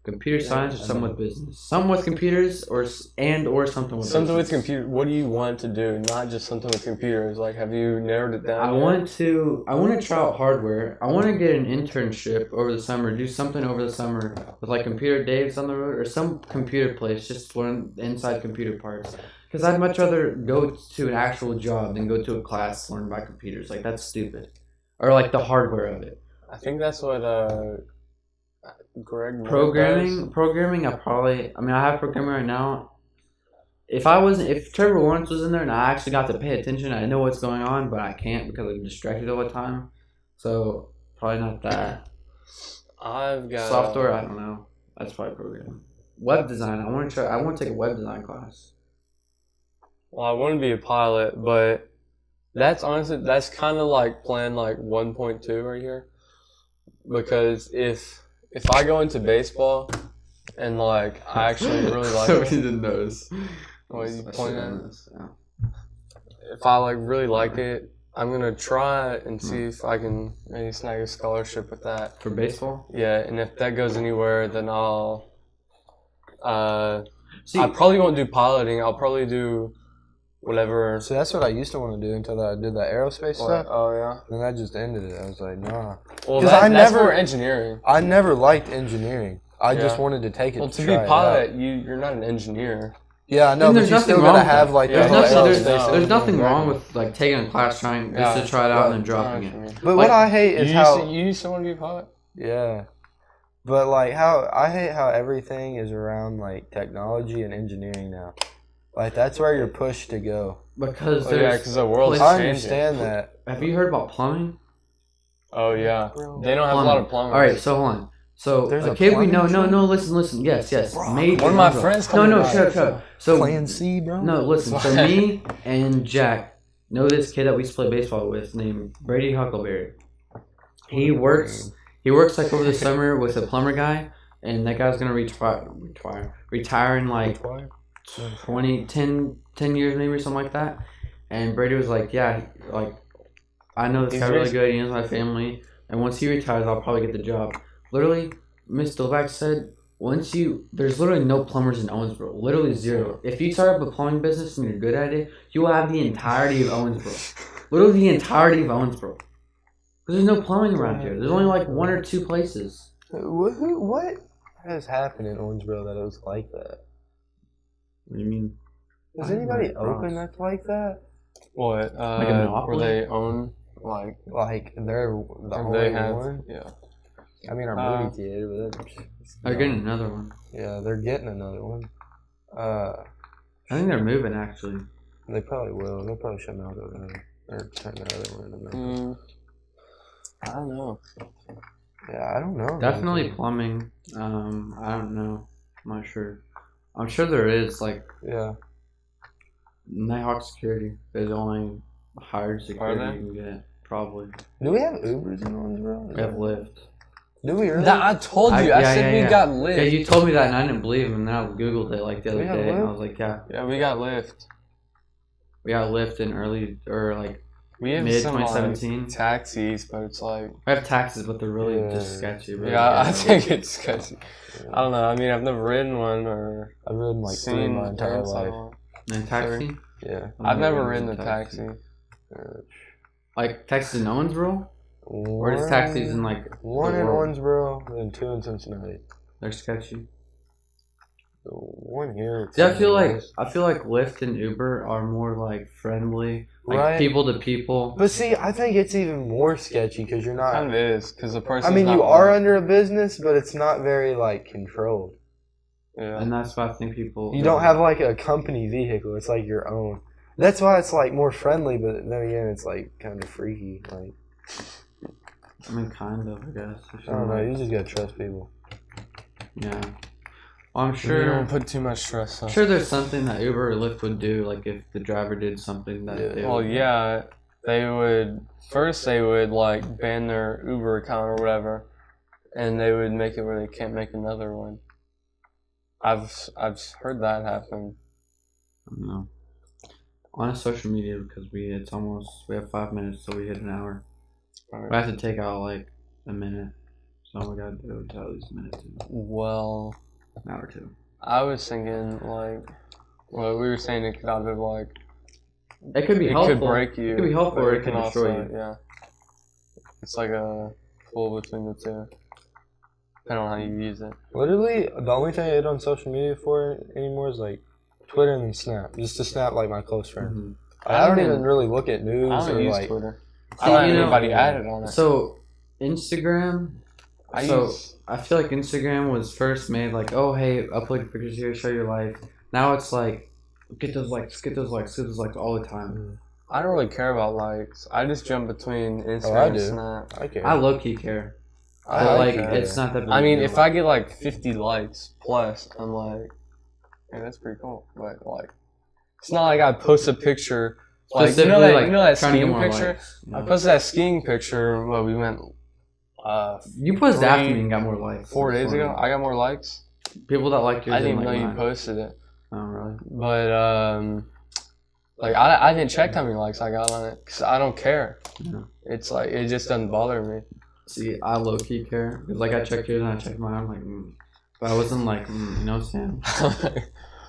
Computer science or some with business. Some with computers or something with Something with business. computer. What do you want to do? Not just something with computers. Like, have you narrowed it down? I want to try out hardware. I want to get an internship over the summer, do something over the summer with like Computer Dave's on the road or some computer place, just learn inside computer parts. Because I'd much rather go to an actual job than go to a class learned by computers. Like, that's stupid. Or like the hardware of it. I think that's what Greg Programming, I have programming right now. If Trevor Lawrence was in there and I actually got to pay attention, I know what's going on, but I can't because I'm distracted all the time. So probably not that. I've got Software, I don't know. That's probably programming. Web design, I want to take a web design class. Well, I want to be a pilot, but that's kind of like plan like 1.2 right here. Because if I go into baseball and like I actually really like So it, he didn't notice. what you point at? If I like really like it, I'm gonna try and see if I can maybe snag a scholarship with that. For baseball? Yeah, and if that goes anywhere, then I See, probably won't do piloting. I'll probably do whatever. So that's what I used to want to do until I did that aerospace stuff. Oh yeah. Then that just ended it. I was like, nah. Well, 'Cause that's more engineering. I never liked engineering. I Yeah. just wanted to take it. Well, to to try be it pilot, out. you're not an engineer. Yeah, I know, And but there's you nothing still wrong gotta with have that. like Yeah, the whole there's aerospace. nothing engineering wrong background. with like taking a class trying Yeah. just to try it out and then dropping it. But Like, what I hate is how You used to want to be a pilot? yeah. But like how I hate how everything is around like technology and engineering now. Like that's where you're pushed to go. Because Because the world's I changing. I understand that. Have you heard about plumbing? Oh yeah, they don't have a lot of plumbers. All right, so hold on. So There's a a kid we know, plumbing no, listen. Yes. Major. One of my friends told me about shut up. So Plan C, bro. no, listen. So me and Jack know this kid that we used to play baseball with named Brady Huckleberry. He works like over the summer with a plumber guy, and that guy's gonna retire in like 10 years maybe or something like that. And Brady was like, yeah, like I know this guy really good. He knows my family, and once he retires, I'll probably get the job. Literally, Miss Dolbeck said, there's literally no plumbers in Owensboro. Literally zero. If you start up a plumbing business and you're good at it, you will have the entirety of Owensboro. Literally the entirety of Owensboro. Because there's no plumbing around here. There's only like 1 or 2 places. What has happened in Owensboro that it was like that? What do you mean? Is anybody open that's like that? What? Like a monopoly? Where they own like They're the only they have one? yeah. I mean, our movie theater, but They're getting another one. yeah, they're getting another one. I think they're moving actually. They probably will. They'll probably shut out over there. Or turn the other one into Memphis. I don't know. Yeah, I don't know. Definitely plumbing. I don't know. I'm not sure. I'm sure there is like Yeah. Nighthawk Security. They're the only hired security you can get. Probably. Do we have Ubers in Owensboro? We have Lyft. Do we really? I told you. I said we got Lyft. Yeah, you told me that and I didn't believe him, and then I Googled it like the other We have day, and I Lyft? was like, yeah. Yeah, we got Lyft. We got Lyft in early, or like We have mid some 2017. taxis, but it's like We have taxis, but they're really just sketchy. Really I think it's sketchy. I don't know. I mean, I've never ridden one or I've ridden like 3 seen my entire parents life. on. And taxi? Yeah. I've never ridden a taxi. Like taxis in Owensboro? Or just taxis in like one the in world? Owensboro and 2 in Cincinnati. They're sketchy. The one here. See, I feel like Lyft and Uber are more like friendly, like Right. people to people. But see, I think it's even more sketchy because you're not. Kind of is, because the person. I mean, you are under a business, but it's not very like controlled. Yeah. And that's why I think people. You don't have like a company vehicle. It's like your own. That's why it's like more friendly, but then again, it's like kind of freaky. Like, I mean, kind of, I guess. I don't know. You just gotta trust people. Yeah. Well, I'm You sure. don't put too much stress on. I'm sure there's something that Uber or Lyft would do, like if the driver did something that. Yeah. They Well, would, yeah, they would like ban their Uber account or whatever, and they would make it where they can't make another one. I've heard that happen. I don't know. On social media, because we have 5 minutes till we hit an hour. We have to take out like a minute, so we gotta do it at least a minute. Well, An hour or two. I was thinking like, well, we were saying it could either like It could be it helpful. could break you. It could be helpful, but or it can destroy you. Yeah, it's like a pull between the two, depending on how you use it. Literally, the only thing I get on social media for anymore is like Twitter and then Snap. Just to snap like my close friends. Mm-hmm. I don't even really look at news I don't or use like. Twitter. See, I don't you have know- anybody added on it. So Instagram. I So use I feel like Instagram was first made like, oh hey, upload pictures here, show your life. Now it's like, get those likes, get those likes, get those likes all the time. I don't really care about likes. I just jump between I Instagram and do. Snap. I care. I low key care, I but like care. it's not that. Big I mean, a if deal. I get like 50 likes plus, I'm like, hey, that's pretty cool. But like, it's not like I post a picture. Like Specifically, you know that trying to get skiing more picture. likes, you I know? posted that skiing picture. Well, we went. You posted 3 after me and got more likes. 4 days Funny. ago, I got more likes. People that like yours I didn't even know like you mine. posted it. Oh really? But like I didn't check how many likes I got on it because I don't care. Yeah. It's like it just doesn't bother me. See, I low key care because like I checked yours and I checked mine. I'm like, but I wasn't like, you know what I'm saying?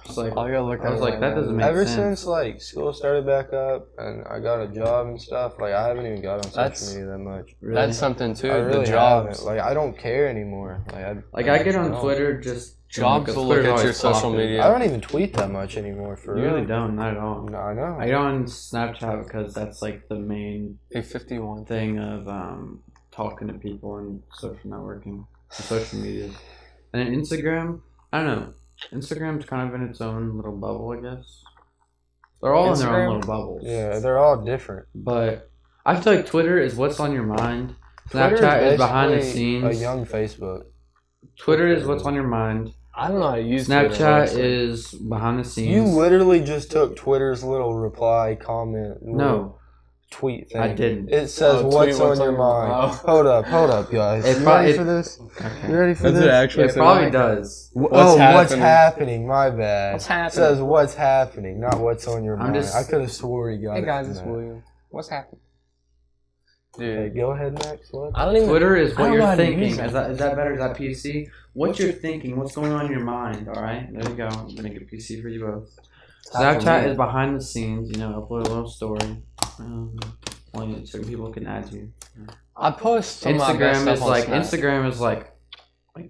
Just like I gotta look I was at it like, right that now. doesn't make Ever sense. since like school started back up and I got a job and stuff, like I haven't even got on social That's- media that much. Really? That's something too. I really the jobs. haven't. Like I don't care anymore. Like I get on don't. Twitter just Jobs because will look Twitter's at your always social popping. media. I don't even tweet that much anymore. For You real. really don't, not at all. No, I know. I get on Snapchat because that's like the main Hey, 51. thing of talking to people and social networking, and social media. And then Instagram, I don't know. Instagram's kind of in its own little bubble, I guess. They're all in their Instagram? own little bubbles. Yeah, they're all different. But I feel like Twitter is what's on your mind. Twitter Snapchat is behind the basically scenes. A young Facebook. Twitter is what's on your mind. I don't know how to use Twitter, Snapchat honestly. is behind the scenes. You literally just took Twitter's little reply comment. No, Tweet thing. I didn't. It says Oh, what's tweet on your mind. Oh. Hold up, guys. It You pro- ready it- for this? Okay. You ready for Does this? it actually It say probably that? does. What's happening? happening? My bad. What's happening? It says what's happening, not what's on your I'm mind. just- I could have swore you got Hey it. guys, from it's that. William. What's happening? Okay, Dude, go ahead next. What? I don't even. Twitter is I what don't know you're how to thinking. use it. Is that better? Is that PC? What you're thinking? What's going on in your mind? All right, there you go. I'm gonna get PC for you both. Snapchat is behind the scenes. You know, upload a little story. Only certain people can add you. I post some of my best Instagram stuff is on like Snap. Instagram is like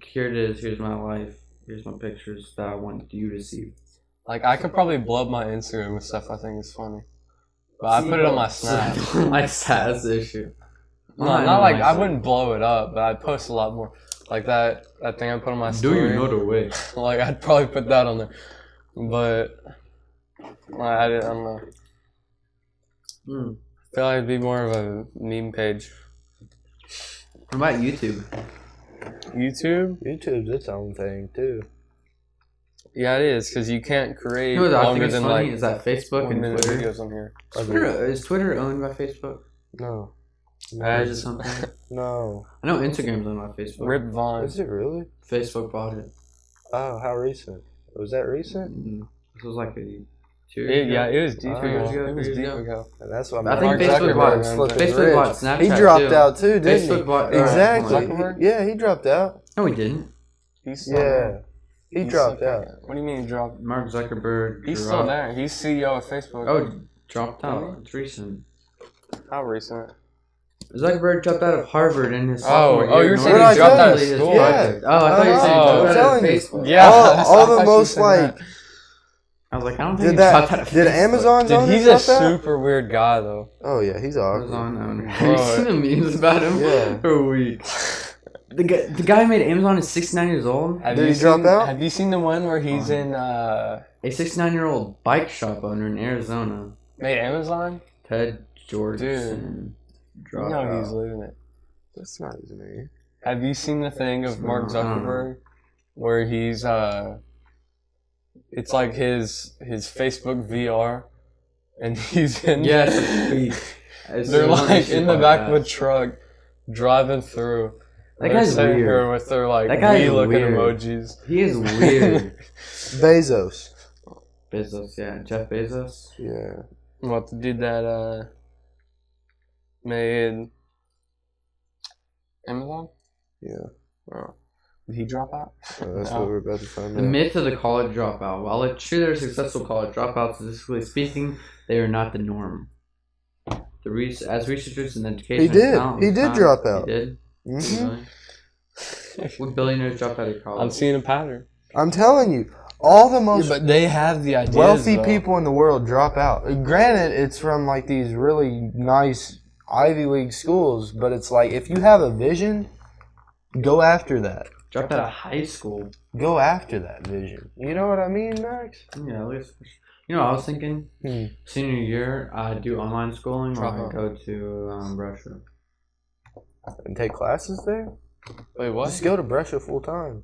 here it is. Here's my life. Here's my pictures that I want you to see. Like I could probably blow up my Instagram with stuff I think is funny, but I put it on my Snap. Like that's the issue. No, not like I wouldn't blow it up, but I'd post a lot more. Like that thing I put on my story. Do you know the way? Like I'd probably put that on there, but I don't know. Hmm. I feel like it'd be more of a meme page. What about YouTube? YouTube? YouTube's its own thing too. Yeah, it is because you can't create You know what I think longer is than funny like is that Facebook and 1 minute Twitter. videos on here. Is Twitter owned by Facebook? No. Or is it something? No. I know Instagram's owned by Facebook. Rip Vine. Is it really? Facebook bought it. Oh, how recent? Was that recent? This was like 2 years It, ago. yeah, it was deep. Oh. 2 years ago. It was 3 deep years ago. And that's what I think Mark Facebook bought Zuckerberg owns it. Facebook bought Snapchat He dropped too. out too, didn't Facebook he? bought Exactly. Zuckerberg? Yeah, he dropped out. No, he didn't. He's still Yeah. there. He He's dropped still out. there. What do you mean he dropped? Mark Zuckerberg. He's grew still up. there. He's CEO of Facebook. Oh, dropped out. It's recent. How recent? Zuckerberg dropped out of Harvard in his sophomore year. You were saying What he dropped out of his school? project. Oh, I thought you were saying he I'm dropped out telling of you. Facebook. Yeah. all the most like. I was like, I don't think he dropped out of Did Facebook. Amazon's Dude, owner he's a drop out? super weird guy, though. Oh yeah, he's awkward. Amazon owner. Have you seen the memes about him? Yeah. For a week. The guy who made Amazon is 69 years old. Did he drop out? Have you seen the one where he's in A 69-year-old bike shop owner in Arizona. made Amazon? Ted Jorgensen. You know he's living it. That's not his name. Have you seen the thing of Mark Zuckerberg where he's it's like his Facebook VR and he's in they're like in the back of a truck driving through. That guy's sitting weird. here with their like That guy's looking weird. emojis. He is weird. Bezos. Bezos, yeah. Jeff Bezos. Yeah. What the dude that made Amazon? Yeah. Oh. Did he drop out? That's what we're about to find The out. myth of the college dropout. While it's true there are successful college dropouts, statistically speaking, they are not the norm. As researchers in education, He did. talent, He did found- drop out. He did. Mhm. Really? What billionaires dropped out of college? I'm seeing a pattern. I'm telling you, all the most but they have the ideas. wealthy though. people in the world drop out. Granted, it's from like these really nice Ivy League schools, but it's like if you have a vision, go after that. Dropped out of high school. Go after that vision. You know what I mean, Max? Yeah, at least. You know, I was thinking senior year, I do online schooling or I go to Russia. And take classes there? Wait, what? Just go to Brescia full time.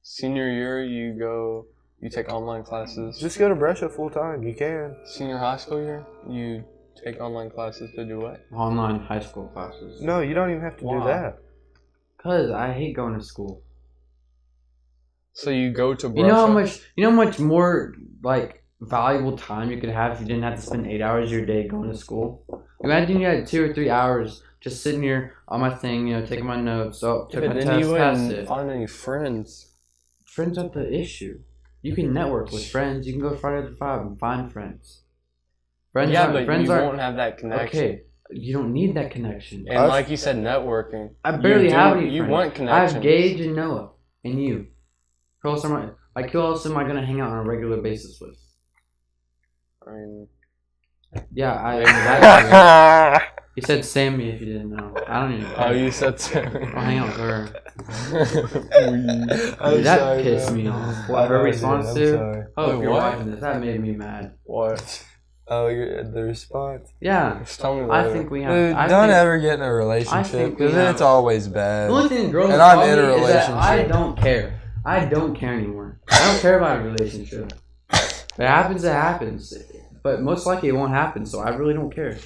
Senior year, you take online classes. Just go to Brescia full time. You can. Senior high school year, you take online classes to do what? Online high school classes. No, you don't even have to do that. Because I hate going to school. So you go to Brescia? You know how much more, like, valuable time you could have if you didn't have to spend 8 hours of your day going to school? Imagine you had 2 or 3 hours just sitting here on my thing, taking my notes. Took my test, you passed wouldn't it. find any friends. Friends aren't the issue. You can network with friends. You can go Friday to 5 and find friends. Friends Yeah, aren't- but friends you aren't- won't have that connection. Okay, you don't need that connection. And like you said, networking. I barely have any You friends. want I connections. have Gage and Noah and you. Who else am I gonna hang out on a regular basis with? I mean, Yeah, you said Sammy if you didn't know. I don't even care. oh, you said so. I'll hang out with her. I'm Dude, that sorry, pissed man. me off. I What her know, response dude, I'm to? sorry. Oh, if you're What? watching this, that made me mad. What? Oh, the response. Yeah, Just tell me I later. think we have. Dude, I don't think, ever get in a I relationship think we because then have- it's always bad. The only thing girls And I'm tell in a me is that I relationship. don't care. I don't care anymore. I don't care about a relationship. If it happens, it happens. But most likely it won't happen, so I really don't care.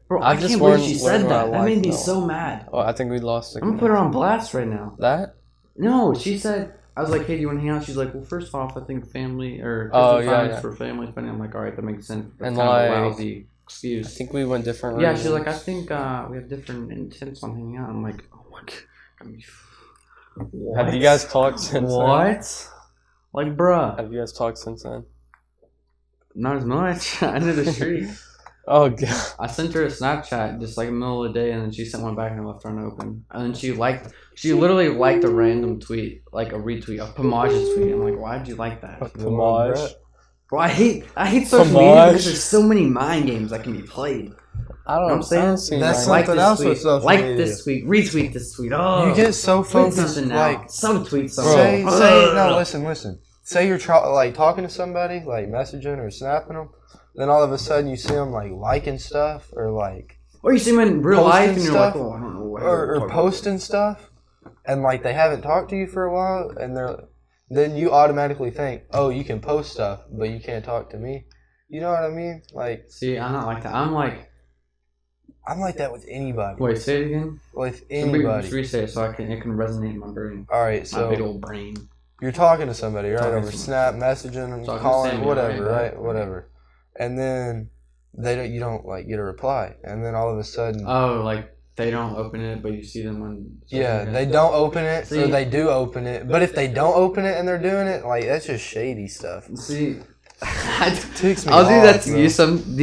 Bro, I just can't believe learned- she said learned what I that. That made like, me though. so mad. Oh, I think we lost it. I'm gonna put her on blast right now. That? No, she said, I was like, hey, do you want to hang out? She's like, well, first off, I think family, or Oh, Christmas yeah, time is yeah. for family spending. I'm like, all right, that makes sense. That's And kind of a like, lousy excuse. I think we went different Yeah, reasons. she's like, I think we have different intents on hanging out. I'm like, oh my god. What? Have you guys talked since then? What? Like, bruh. Have you guys talked since then? Not as much. I knew the street. Oh, God. I sent her a Snapchat just like in the middle of the day, and then she sent one back and I left her unopened. And then she literally liked a random tweet, like a retweet of Pamage's tweet. I'm like, why did you like that? Pomage. Bro, I hate social media Pomage. because there's so many mind games that can be played. I don't know what I'm saying? see That's mine. Like something this else tweet, with social like media. this tweet, retweet this tweet. Oh, You get so tweet focused, something now. like Subtweet something. say listen. Say you're like talking to somebody, like messaging or snapping them, then all of a sudden you see them like liking stuff or like Or you see them in real life and posting you're like, stuff, oh, I don't know what. or posting stuff, and like they haven't talked to you for a while, and then you automatically think, oh, you can post stuff, but you can't talk to me. You know what I mean? Like, See, I'm not like that. I'm like, that with anybody. wait, say it again. With Just anybody. re-say it so it can resonate in my brain. All right, My big so old brain. you're talking to somebody, right? Talking Over to Snap, messaging, Talking to calling, Samuel, whatever, right? right? Whatever. And then you don't like get a reply, and then all of a sudden, Oh, like they don't open it, but you see them on. social yeah, media. they don't open it, See- or they do open it. But if they don't open it and they're doing it, like that's just shady stuff. See, Ticks me I'll do off, that to bro.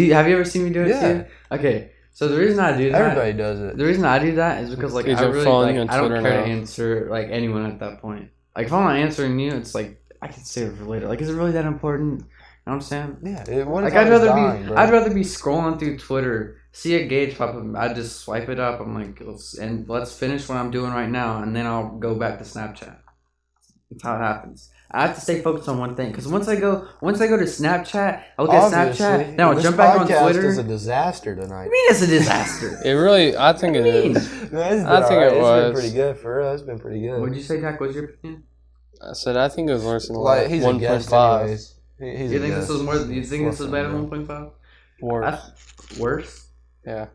you. Have you ever seen me do it Yeah. to you? Okay, So the reason I do that, Everybody does it. the reason I do that is because like Dude, I you're really following like on I don't Twitter care now. to answer like anyone at that point. Like if I'm not answering you, it's like I can save it for later. Like is it really that important? You know what I'm saying? Yeah. What Like if I was dying, I'd bro? rather be scrolling through Twitter, see a gauge pop up, I just swipe it up. I'm like, let's finish what I'm doing right now, and then I'll go back to Snapchat. That's how it happens. I have to stay focused on one thing because once I go to Snapchat, I look at Snapchat, then I'll this jump back on podcast Twitter. is a disaster tonight. I mean, it's a disaster. It really, I think it is. I think it It's was. been pretty good for us. It's been pretty good. What'd you say, Jack? What's your opinion? I said I think it was worse than Like he's a guest 1.5. anyways. He's You a think guest. this was more? You think this was better Listen, than 1.5? Worse. Worse. Yeah.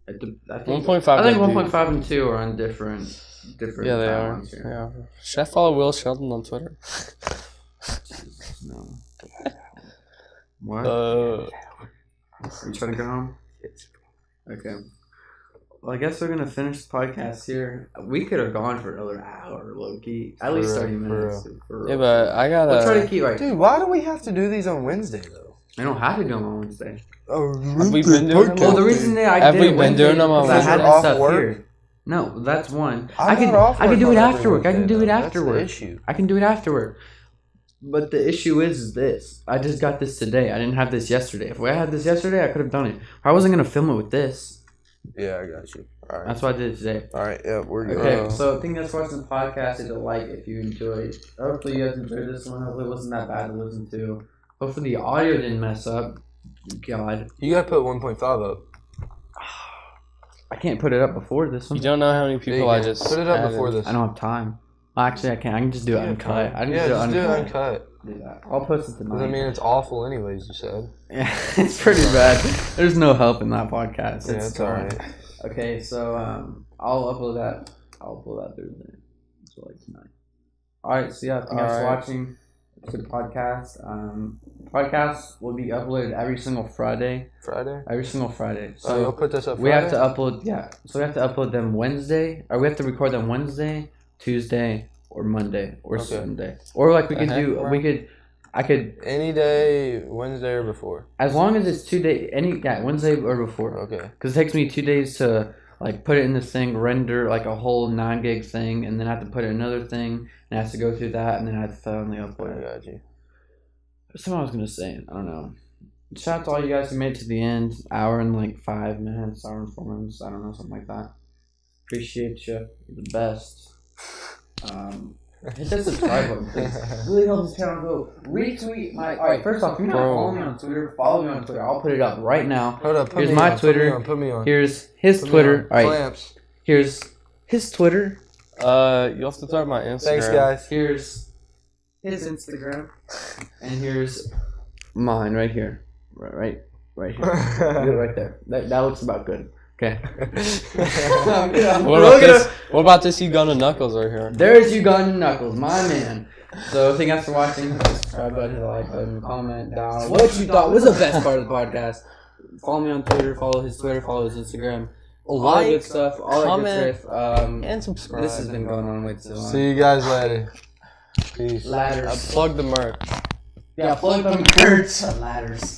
I think 1.5. I think would be- 1.5 and 2 are on different. Yeah, they are. timelines here. Yeah. Should I follow Will Sheldon on Twitter? No. What? Uh, Are you trying to go home? Okay. Well, I guess we're gonna finish the podcast here. We could have gone for another hour, low key. At least For 30 real, minutes. yeah, but I gotta. We'll try to keep like. Dude, why do we have to do these on Wednesday though? I don't have to do them on Wednesday. Have we been doing them Well, on- the reason that I Have did we it been Wednesday doing them on is I had Wednesday? this Off stuff work? here. No, that's one. I'm I not off could work do it on every after work. I can Wednesday, do it though. That's after the work. issue. I can do it after work. But the issue is this. I just got this today. I didn't have this yesterday. If I had this yesterday, I could have done it. I wasn't gonna film it with this. Yeah, I got you. All right. That's why I did it today. All right. Yeah, we're good. Okay, so thank you guys for watching the podcast. Hit the like if you enjoyed. Hopefully you guys enjoyed this one. Hopefully it wasn't that bad to listen to. Hopefully the audio didn't mess up. God. You gotta put 1.5 up. I can't put it up before this one. You don't know how many people I just put it up added. before this. I don't have time. Well, actually, I can't. I can just do it uncut. I can Yeah, just just do do it it uncut. uncut. Do that. I'll post it tonight. Because I mean, it's awful anyways. You said. Yeah, it's pretty bad. There's no help in that podcast. Yeah, it's alright. Okay, so I'll upload that. I'll upload that Thursday. So like tonight. All right. So yeah, thank you guys for watching to the podcast. Podcast will be uploaded every single Friday. Every single Friday. So you'll put this up. We have to Friday? upload. Yeah. So we have to upload them Wednesday, or we have to record them Wednesday, Tuesday, or Monday, or Sunday, or like we could do. We could. I could any day, Wednesday or before. as long as it's 2 days. Wednesday or before. Okay. Because it takes me 2 days to like put it in this thing, render like a whole 9 gig thing, and then I have to put it in another thing, and I have to go through that, and then I have to finally upload it. I got you. There's something I was gonna say. I don't know. Shout out to all you guys who made it to the end. Hour and like 5 minutes, hour and 4 minutes. I don't know, something like that. Appreciate you. You're the best. Hit that subscribe button, please. Really helps this channel go. Retweet my. Alright, first off, if you're not following me on Twitter, follow me on Twitter. I'll put it up right now. Hold up. Here's my Twitter. Put me on. Here's his Twitter. Alright, Clamps. here's his Twitter. You have to throw my Instagram. Thanks, guys. Here's his Instagram. And here's mine right here. Right here. Do it right there. That looks about good. Okay. What about this Uganda Knuckles right here? There's Uganda Knuckles, my man. So thank you guys for watching. Hit the subscribe button, hit the like button, comment down what you thought was the best part of the podcast. Follow me on Twitter, follow his Twitter, follow his Instagram. All that good stuff, all that comment, good stuff. and subscribe. This has been going on way too long. See you guys later. Peace. Ladders. Plug the merch. Yeah, plug them birds. Ladders.